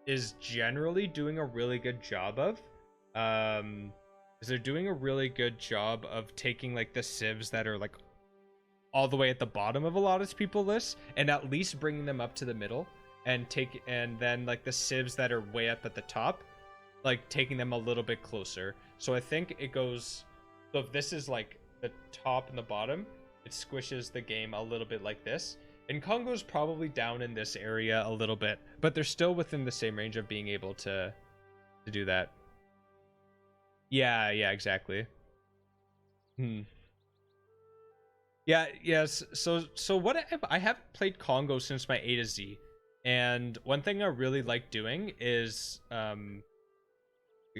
is generally doing a really good job of is they're doing a really good job of taking like the civs that are like all the way at the bottom of a lot of people lists and at least bringing them up to the middle. And then like the civs that are way up at the top, like taking them a little bit closer. So I think it goes, so if this is like the top and the bottom, it squishes the game a little bit like this. And Congo's probably down in this area a little bit, but they're still within the same range of being able to do that. Yeah, exactly. Yeah, yes. So what I have played Congo since my A to Z. And one thing I really like doing is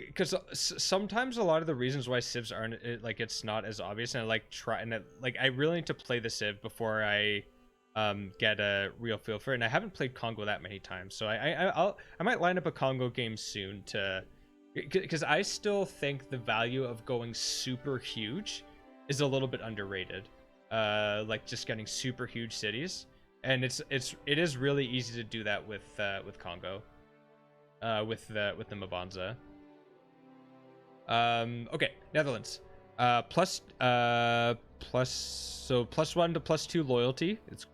because sometimes a lot of the reasons why civs aren't like it's not as obvious, and I like try and like I really need to play the civ before I get a real feel for it. And I haven't played Congo that many times, so I might line up a Congo game soon to, because I still think the value of going super huge is a little bit underrated. Like just getting super huge cities, and it is really easy to do that with Congo, with the Mabanza. Okay, Netherlands. Plus +1 to +2 loyalty. It's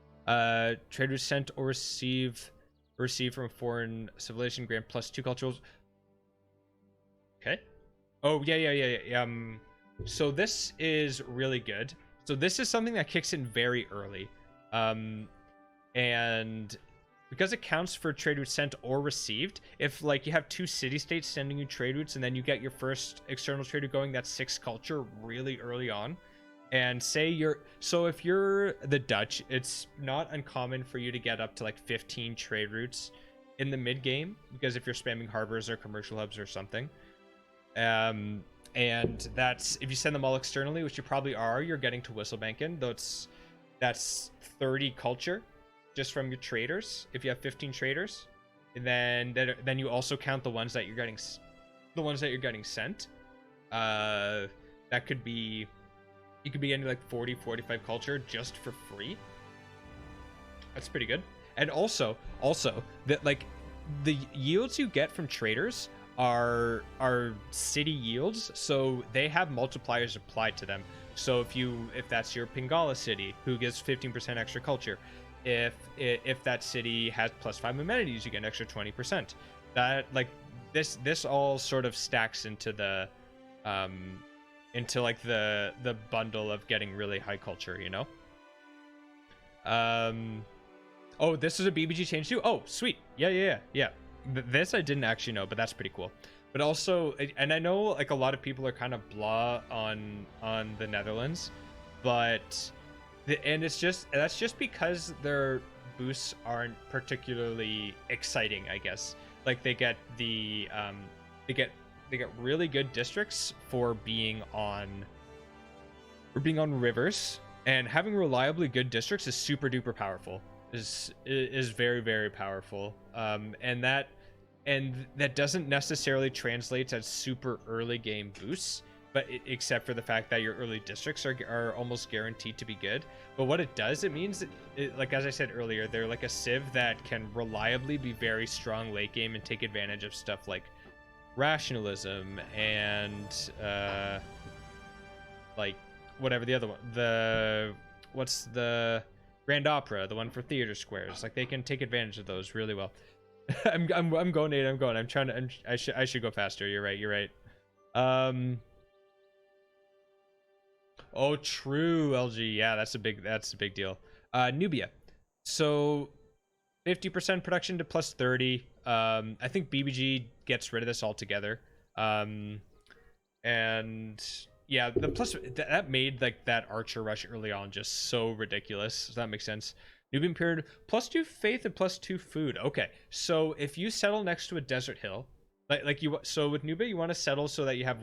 traders sent or receive from a foreign civilization grant +2 cultural. Okay. Oh yeah. So this is really good. So this is something that kicks in very early, and because it counts for trade routes sent or received, if like you have two city-states sending you trade routes and then you get your first external trade route going, that's 6 culture really early on. And say if you're the Dutch, it's not uncommon for you to get up to like 15 trade routes in the mid game, because if you're spamming harbors or commercial hubs or something. And that's, if you send them all externally, which you probably are, you're getting to Whistlebanken, though that's 30 culture just from your traders if you have 15 traders. And then you also count the ones that you're getting sent. That could be, you could be getting like 40-45 culture just for free. That's pretty good. And also that like the yields you get from traders are city yields, so they have multipliers applied to them. So if that's your Pingala city, who gives 15% extra culture, if that city has +5 amenities, you get an extra 20%. That like this all sort of stacks into the like the bundle of getting really high culture, you know. Oh, this is a BBG change too. Oh, sweet. Yeah. This I didn't actually know, but that's pretty cool. But also, and I know like a lot of people are kind of blah on the Netherlands, but that's just because their boosts aren't particularly exciting, I guess. Like they get they get really good districts for being on rivers, and having reliably good districts is super duper powerful. Is very, very powerful. And that doesn't necessarily translate as super early game boosts, but except for the fact that your early districts are almost guaranteed to be good. But what it does, it means like as I said earlier, they're like a civ that can reliably be very strong late game and take advantage of stuff like rationalism and like whatever the other one, what's the Grand Opera, the one for theater squares. Like they can take advantage of those really well. I'm going, Nate. I'm trying to. I should go faster. You're right. Oh, true, LG. Yeah, that's a big deal. Nubia. So 50% production to +30. I think BBG gets rid of this altogether. And yeah, the plus that made like that archer rush early on just so ridiculous. Does that make sense? Nubian period +2 faith and +2 food. Okay, so if you settle next to a desert hill, so with Nubia you want to settle so that you have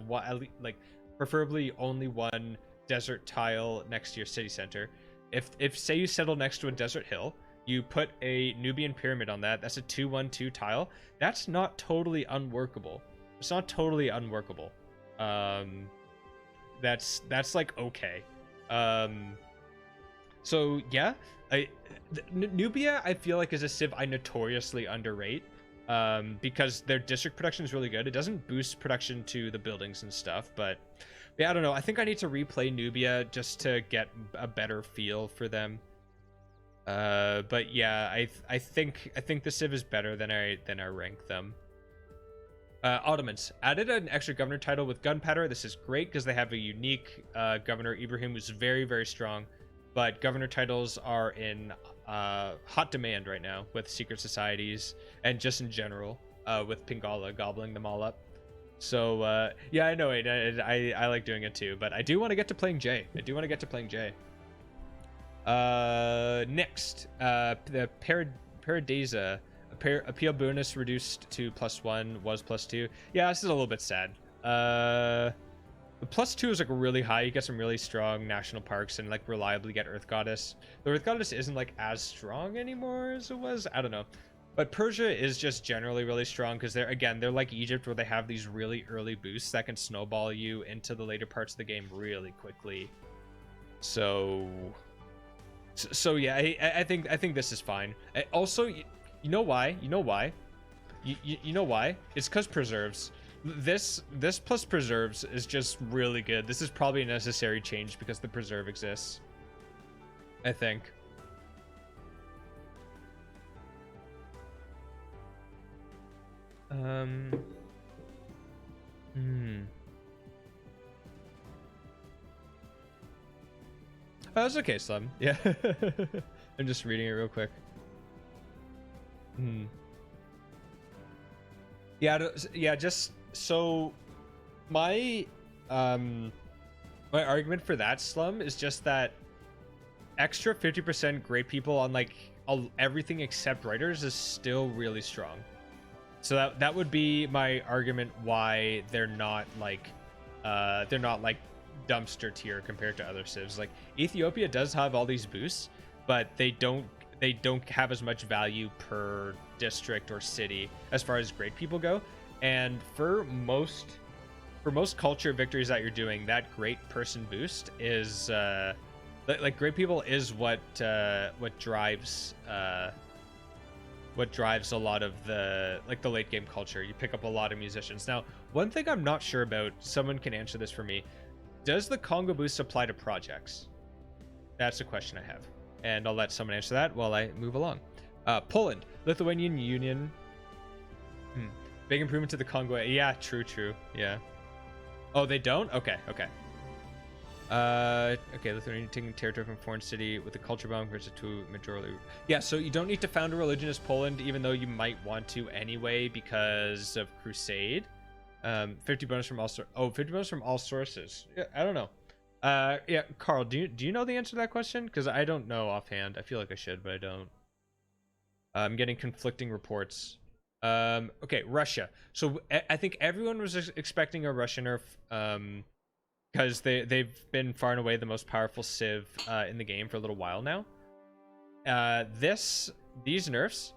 like preferably only one desert tile next to your city center. If say you settle next to a desert hill, you put a Nubian pyramid on that. That's a 2-1-2 tile. That's not totally unworkable. It's not totally unworkable. That's like okay. So yeah, Nubia I feel like is a civ I notoriously underrate, because their district production is really good. It doesn't boost production to the buildings and stuff, but yeah, I don't know. I think I need to replay Nubia just to get a better feel for them. But yeah, I think the civ is better than I rank them. Ottomans added an extra governor title with gunpowder. This is great because they have a unique governor, Ibrahim, who's very, very strong. But governor titles are in hot demand right now with secret societies and just in general with Pingala gobbling them all up. So yeah, I know I like doing it too, but I do want to get to playing J. Next, the Paradisa appeal bonus reduced to +1 was +2. Yeah, this is a little bit sad. The +2 is like really high. You get some really strong national parks and like reliably get Earth Goddess. The Earth Goddess isn't like as strong anymore as it was. I don't know. But Persia is just generally really strong because they're like Egypt, where they have these really early boosts that can snowball you into the later parts of the game really quickly. So yeah, I think this is fine. Also, you know why? You know why? You know why? It's because preserves. This plus preserves is just really good. This is probably a necessary change because the preserve exists, I think. Oh, that's okay, Slim. Yeah. I'm just reading it real quick. Yeah, just so my my argument for that, Slum, is just that extra 50% great people on like everything except writers is still really strong. So that would be my argument why they're not like dumpster tier compared to other civs. Like Ethiopia does have all these boosts, but they don't have as much value per district or city as far as great people go. And for most culture victories that you're doing, that great person boost is like great people is what drives a lot of the late game culture. You pick up a lot of musicians. Now, one thing I'm not sure about, someone can answer this for me. Does the Congo boost apply to projects? That's a question I have, and I'll let someone answer that while I move along. Poland, Lithuanian Union. Big improvement to the Congo. Yeah, true. Yeah. Oh, they don't? Okay. Okay, Lithuania taking territory from foreign city with a culture bomb versus to majority. Yeah, so you don't need to found a religion as Poland, even though you might want to anyway because of Crusade. 50 bonus from all 50 bonus from all sources. Yeah, I don't know. Yeah, Carl, do you know the answer to that question? Because I don't know offhand. I feel like I should, but I don't. I'm getting conflicting reports. Okay, Russia. So I think everyone was expecting a Russian nerf. Because they've been far and away the most powerful civ in the game for a little while now. These nerfs.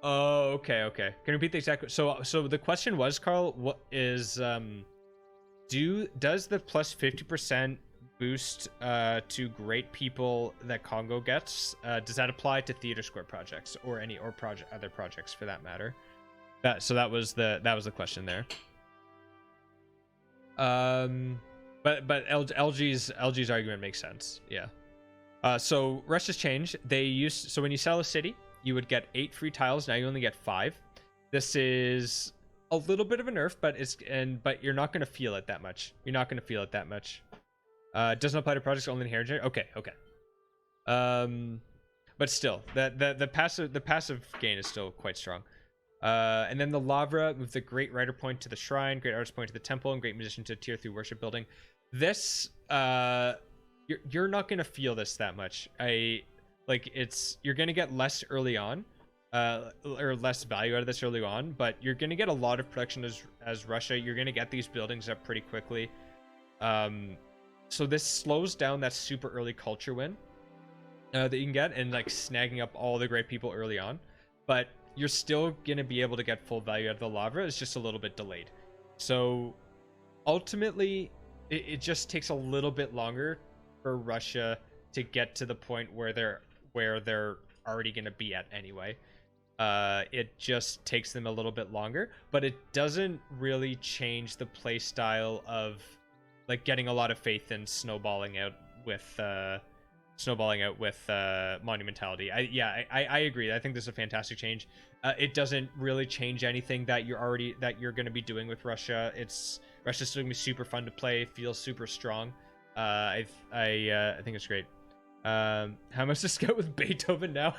Oh, okay. Can you repeat the exact? So the question was, Carl, what is does the plus 50% boost to great people that Congo gets? Does that apply to theater square projects or other projects for that matter? That was the question there. But LG's argument makes sense. Yeah. So Russia's changed. So when you sell a city, you would get 8 free tiles. Now you only get 5. This is a little bit of a nerf, but you're not going to feel it that much. It doesn't apply to projects only in heritage. Okay. But still, the passive gain is still quite strong. And then the Lavra with the great writer point to the shrine, great artist point to the temple, and great musician to tier 3 worship building. This you're not gonna feel this that much. You're gonna get less early on, or less value out of this early on, but you're gonna get a lot of production as Russia. You're gonna get these buildings up pretty quickly. So this slows down that super early culture win that you can get, and like snagging up all the great people early on, but you're still gonna be able to get full value out of the Lavra. It's just a little bit delayed. So ultimately, it just takes a little bit longer for Russia to get to the point where they're already gonna be at anyway. It just takes them a little bit longer, but it doesn't really change the play style of like getting a lot of faith in snowballing out with monumentality. I agree. I think this is a fantastic change. It doesn't really change anything that you're going to be doing with Russia. Russia's still gonna be super fun to play, feels super strong. I think it's great. How much to scout with Beethoven now?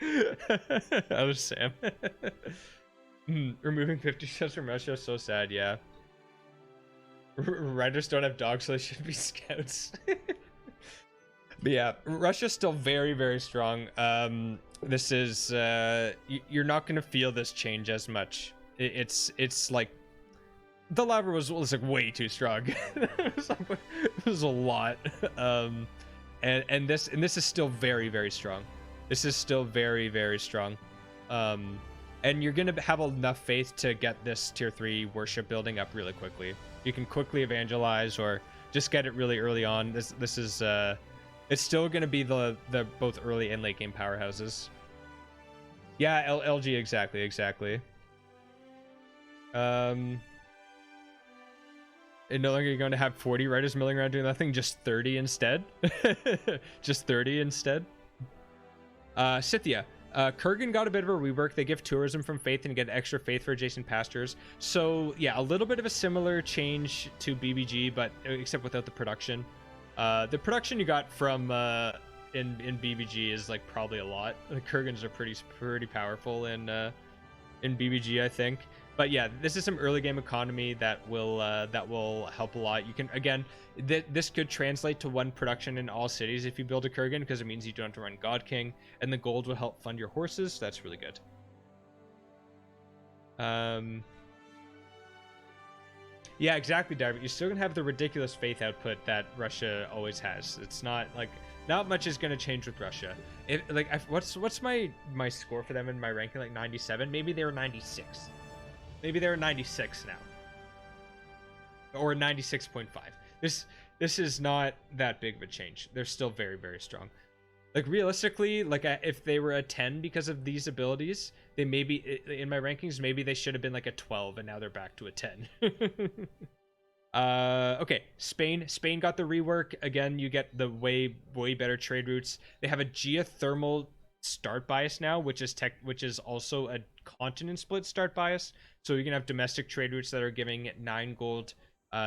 I was Sam. Removing 50 steps from Russia, so sad. Yeah. Riders don't have dogs, so they should be scouts. But yeah, Russia's still very, very strong. This is you're not gonna feel this change as much. It's like the lava was like way too strong. It was a lot. And this is still very, very strong. This is still very, very strong. And you're gonna have enough faith to get this tier 3 worship building up really quickly. You can quickly evangelize or just get it really early on. This is it's still gonna be the both early and late game powerhouses. Yeah, LG, exactly. And no longer you're going to have 40 writers milling around doing nothing, just 30 instead. Just 30 instead. Scythia. Kurgan got a bit of a rework. They give tourism from faith and get extra faith for adjacent pastures. So yeah, a little bit of a similar change to BBG, but except without the production. The production you got from in BBG is like probably a lot. The Kurgans are pretty powerful in BBG, I think. But yeah, this is some early game economy that will help a lot. You can, again, this could translate to 1 production in all cities if you build a Kurgan, because it means you don't have to run God King, and the gold will help fund your horses. So that's really good. Yeah, exactly, Darby. You're still gonna have the ridiculous faith output that Russia always has. It's not like not much is gonna change with Russia. If like what's my score for them in my ranking, like 97? Maybe they were 96. Maybe they're 96 now. Or 96.5. This is not that big of a change. They're still very, very strong. Like realistically, like if they were a 10 because of these abilities, they maybe in my rankings maybe they should have been like a 12 and now they're back to a 10. Okay, Spain got the rework. Again, you get the way better trade routes. They have a geothermal start bias now, which is also a continent split start bias. So you can have domestic trade routes that are giving 9 gold,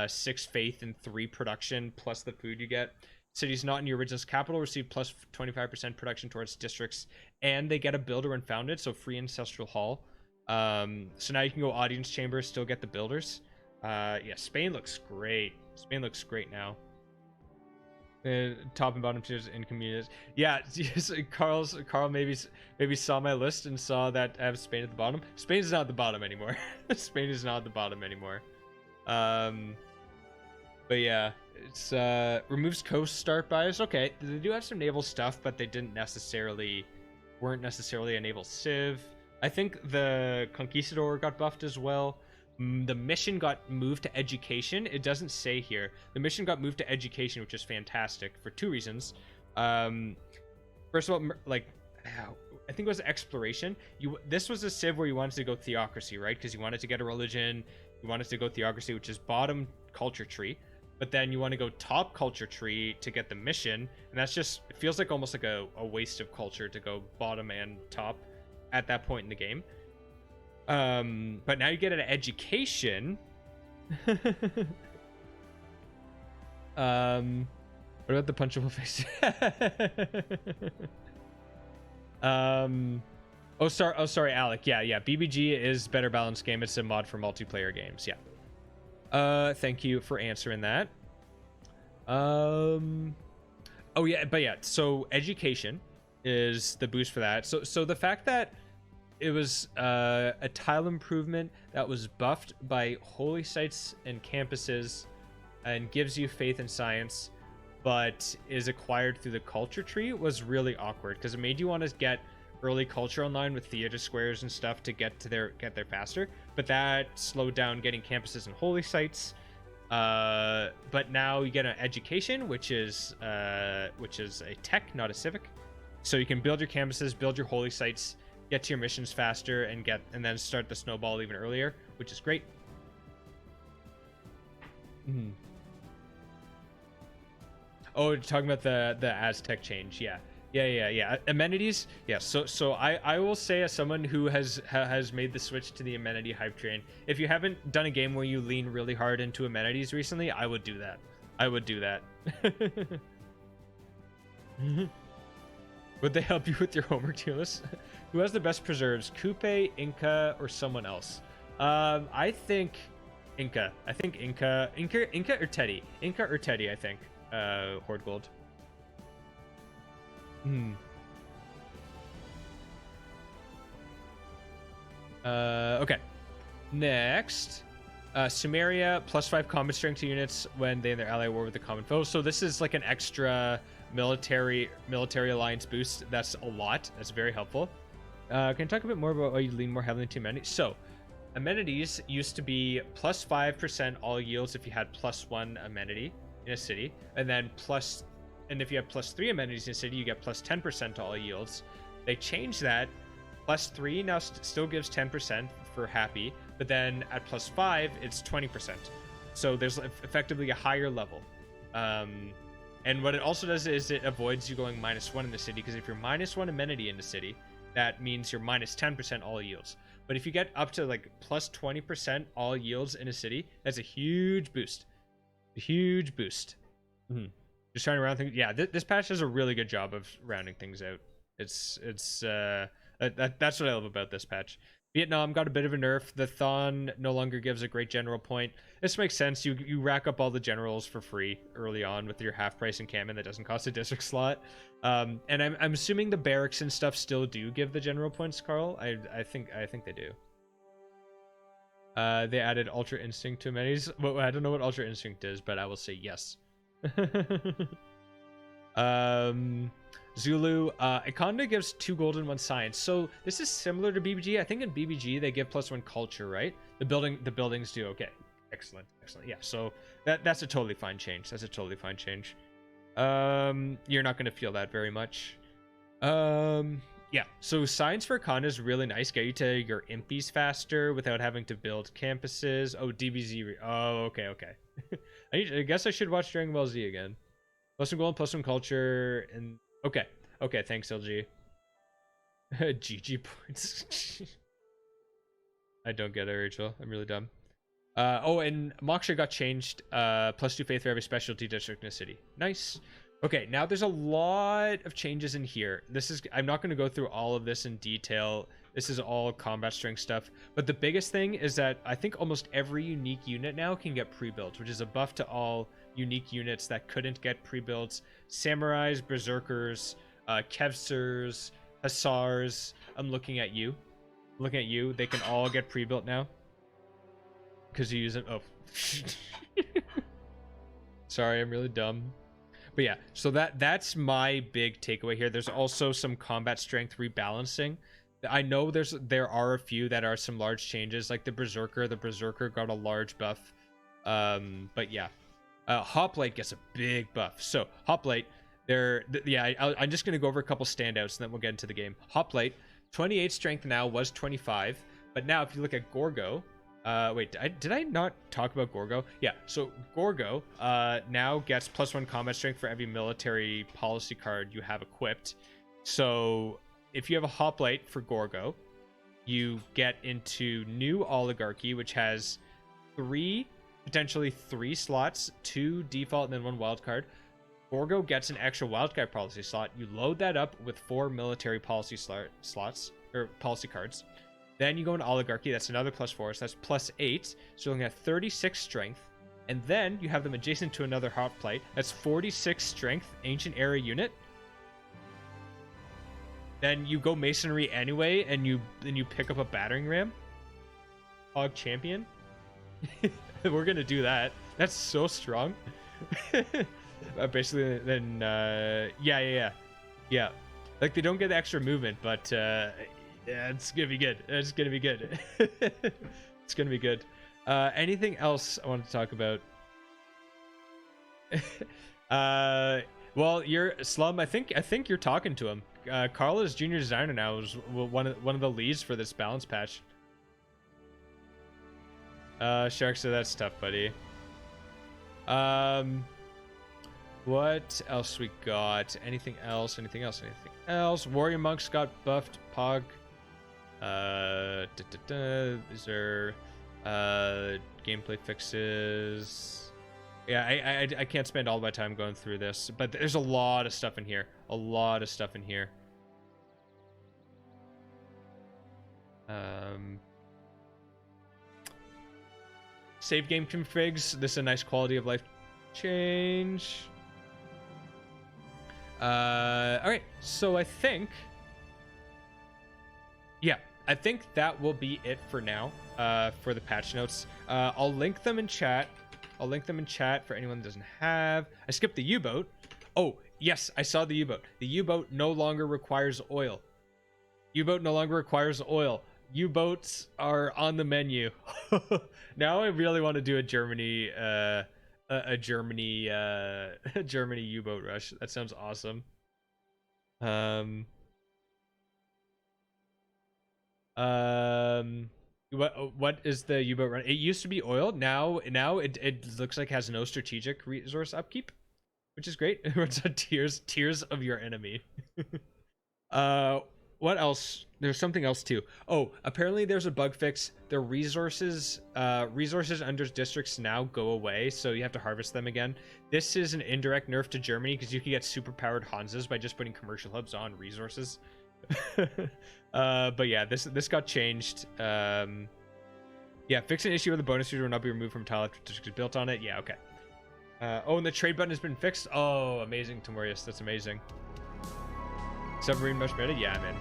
6 faith, and 3 production, plus the food you get. Cities not in your original's capital receive plus 25% production towards districts, and they get a builder when founded, so free ancestral hall. So now you can go audience chamber, still get the builders. Yeah, Spain looks great. Spain looks great now. Top and bottom tiers in communities. Yeah, Carl maybe saw my list and saw that I have Spain at the bottom. Spain is not at the bottom anymore. Spain is not at the bottom anymore. But yeah, it's removes coast start bias. Okay, they do have some naval stuff, but they weren't necessarily a naval civ. I think the Conquistador got buffed as well. The mission got moved to education. It doesn't say here. The mission got moved to education, which is fantastic for 2 reasons. First of all, like, I think it was exploration. This was a civ where you wanted to go theocracy, right? Because you wanted to get a religion. You wanted to go theocracy, which is bottom culture tree. But then you want to go top culture tree to get the mission. And that's just, it feels like almost like a waste of culture to go bottom and top at that point in the game. But now you get an education. What about the punchable face? Oh sorry, Alec. Yeah. BBG is better balanced game. It's a mod for multiplayer games. Yeah. Thank you for answering that. Oh yeah, but yeah. So education is the boost for that. So the fact that it was a tile improvement that was buffed by holy sites and campuses and gives you faith in science, but is acquired through the culture tree was really awkward because it made you want to get early culture online with theater squares and stuff to get there faster, but that slowed down getting campuses and holy sites. But now you get an education, which is a tech, not a civic, so you can build your campuses, build your holy sites, get to your missions faster, and then start the snowball even earlier, which is great. Oh, talking about the Aztec change. Yeah. Amenities. Yeah. So I will say, as someone who has made the switch to the amenity hype train, if you haven't done a game where you lean really hard into amenities recently, I would do that. Would they help you with your homework tier list? Who has the best preserves, Coupe, Inca, or someone else? I think Inca. Inca or Teddy. I think. Horde Gold. Hmm. Okay. Next, Sumeria +5 combat strength to units when they and their ally war with the common foe. So this is like an extra military alliance boost. That's a lot. That's very helpful. Can you talk a bit more about why you lean more heavily into amenities? So, amenities used to be +5% all yields if you had +1 amenity in a city, and if you have +3 amenities in a city, you get +10% to all yields. They changed that. +3 now still gives 10% for happy, but then at +5 it's 20%. So there's effectively a higher level. And what it also does is it avoids you going -1 in the city, because if you're -1 amenity in the city, that means you're -10% all yields. But if you get up to like +20% all yields in a city, that's a huge boost. A huge boost. Mm-hmm. Just trying to round things. Yeah, this patch does a really good job of rounding things out. That's what I love about this patch. Vietnam got a bit of a nerf. The Thon no longer gives a great general point. This makes sense. You rack up all the generals for free early on with your half price encampment that doesn't cost a district slot. And I'm assuming the barracks and stuff still do give the general points, Carl. I think they do. They added Ultra Instinct to amenities. Well, I don't know what Ultra Instinct is, but I will say yes. Zulu, Econda gives 2 gold and 1 science. So this is similar to BBG. I think in BBG they give +1 culture, right? The buildings do. Okay, excellent. Yeah, so that's a totally fine change. You're not gonna feel that very much. Yeah. So science for Econda is really nice. Get you to your impies faster without having to build campuses. Oh, DBZ. Oh, okay. I guess I should watch Dragon Ball Z again. +1 gold, +1 culture, and okay. Thanks, LG. GG points. I don't get it, Rachel. I'm really dumb. And Moksha got changed. +2 faith for every specialty district in a city. Nice. Okay, now there's a lot of changes in here. I'm not going to go through all of this in detail. This is all combat strength stuff. But the biggest thing is that I think almost every unique unit now can get pre-built, which is a buff to all unique units that couldn't get pre-builds. Samurais, Berserkers, Kevsers, Hussars. I'm looking at you. They can all get pre-built now. Because you use it. Oh. Sorry, I'm really dumb. But yeah, so that's my big takeaway here. There's also some combat strength rebalancing. I know there are a few that are some large changes, like the Berserker. The Berserker got a large buff. But yeah, Hoplite gets a big buff. So Hoplite, I'm just gonna go over a couple standouts and then we'll get into the game. Hoplite, 28 strength now, was 25, but now if you look at Gorgo. Wait, did I not talk about Gorgo? Yeah, so Gorgo now gets +1 combat strength for every military policy card you have equipped. So if you have a hoplite for Gorgo, you get into new oligarchy, which has potentially three slots, 2 default and then 1 wildcard. Gorgo gets an extra wildcard policy slot. You load that up with 4 military policy slots or policy cards. Then you go into oligarchy. That's another +4, so that's +8. So you're looking at 36 strength. And then you have them adjacent to another hoplite. That's 46 strength, ancient era unit. Then you go masonry anyway, and you pick up a battering ram. Hog champion. We're gonna do that. That's so strong. Basically, then yeah. Like they don't get the extra movement, but yeah, it's gonna be good. It's gonna be good. It's gonna be good. Anything else I want to talk about? Well, you're Slum. I think you're talking to him. Carl is junior designer now. Was one of the leads for this balance patch. Shark, so that's tough, buddy. What else we got? Anything else? Warrior monks got buffed. Pog. These are gameplay fixes. Yeah, I can't spend all my time going through this, but there's a lot of stuff in here. Save game configs. This is a nice quality of life change. All right, so I think that will be it for now, for the patch notes. I'll link them in chat. For anyone that doesn't have. I skipped the U-boat. Oh, yes, I saw the U-boat. The U-boat no longer requires oil. U-boats are on the menu. Now I really want to do a Germany Germany U-boat rush. That sounds awesome. What is the U-boat run? It used to be oil. Now it looks like has no strategic resource upkeep, which is great. It runs on tears of your enemy. What else? There's something else too. Oh, apparently there's a bug fix. The resources under districts now go away, so you have to harvest them again. This is an indirect nerf to Germany because you can get super powered Hansas by just putting commercial hubs on resources. But yeah, this got changed. Yeah, fix an issue where the bonuses will not be removed from tile after districts built on it. Yeah, okay. Oh, and the trade button has been fixed. Oh, amazing, Timorius. That's amazing. Submarine much better. Yeah, I'm in.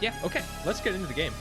Yeah, okay. Let's get into the game.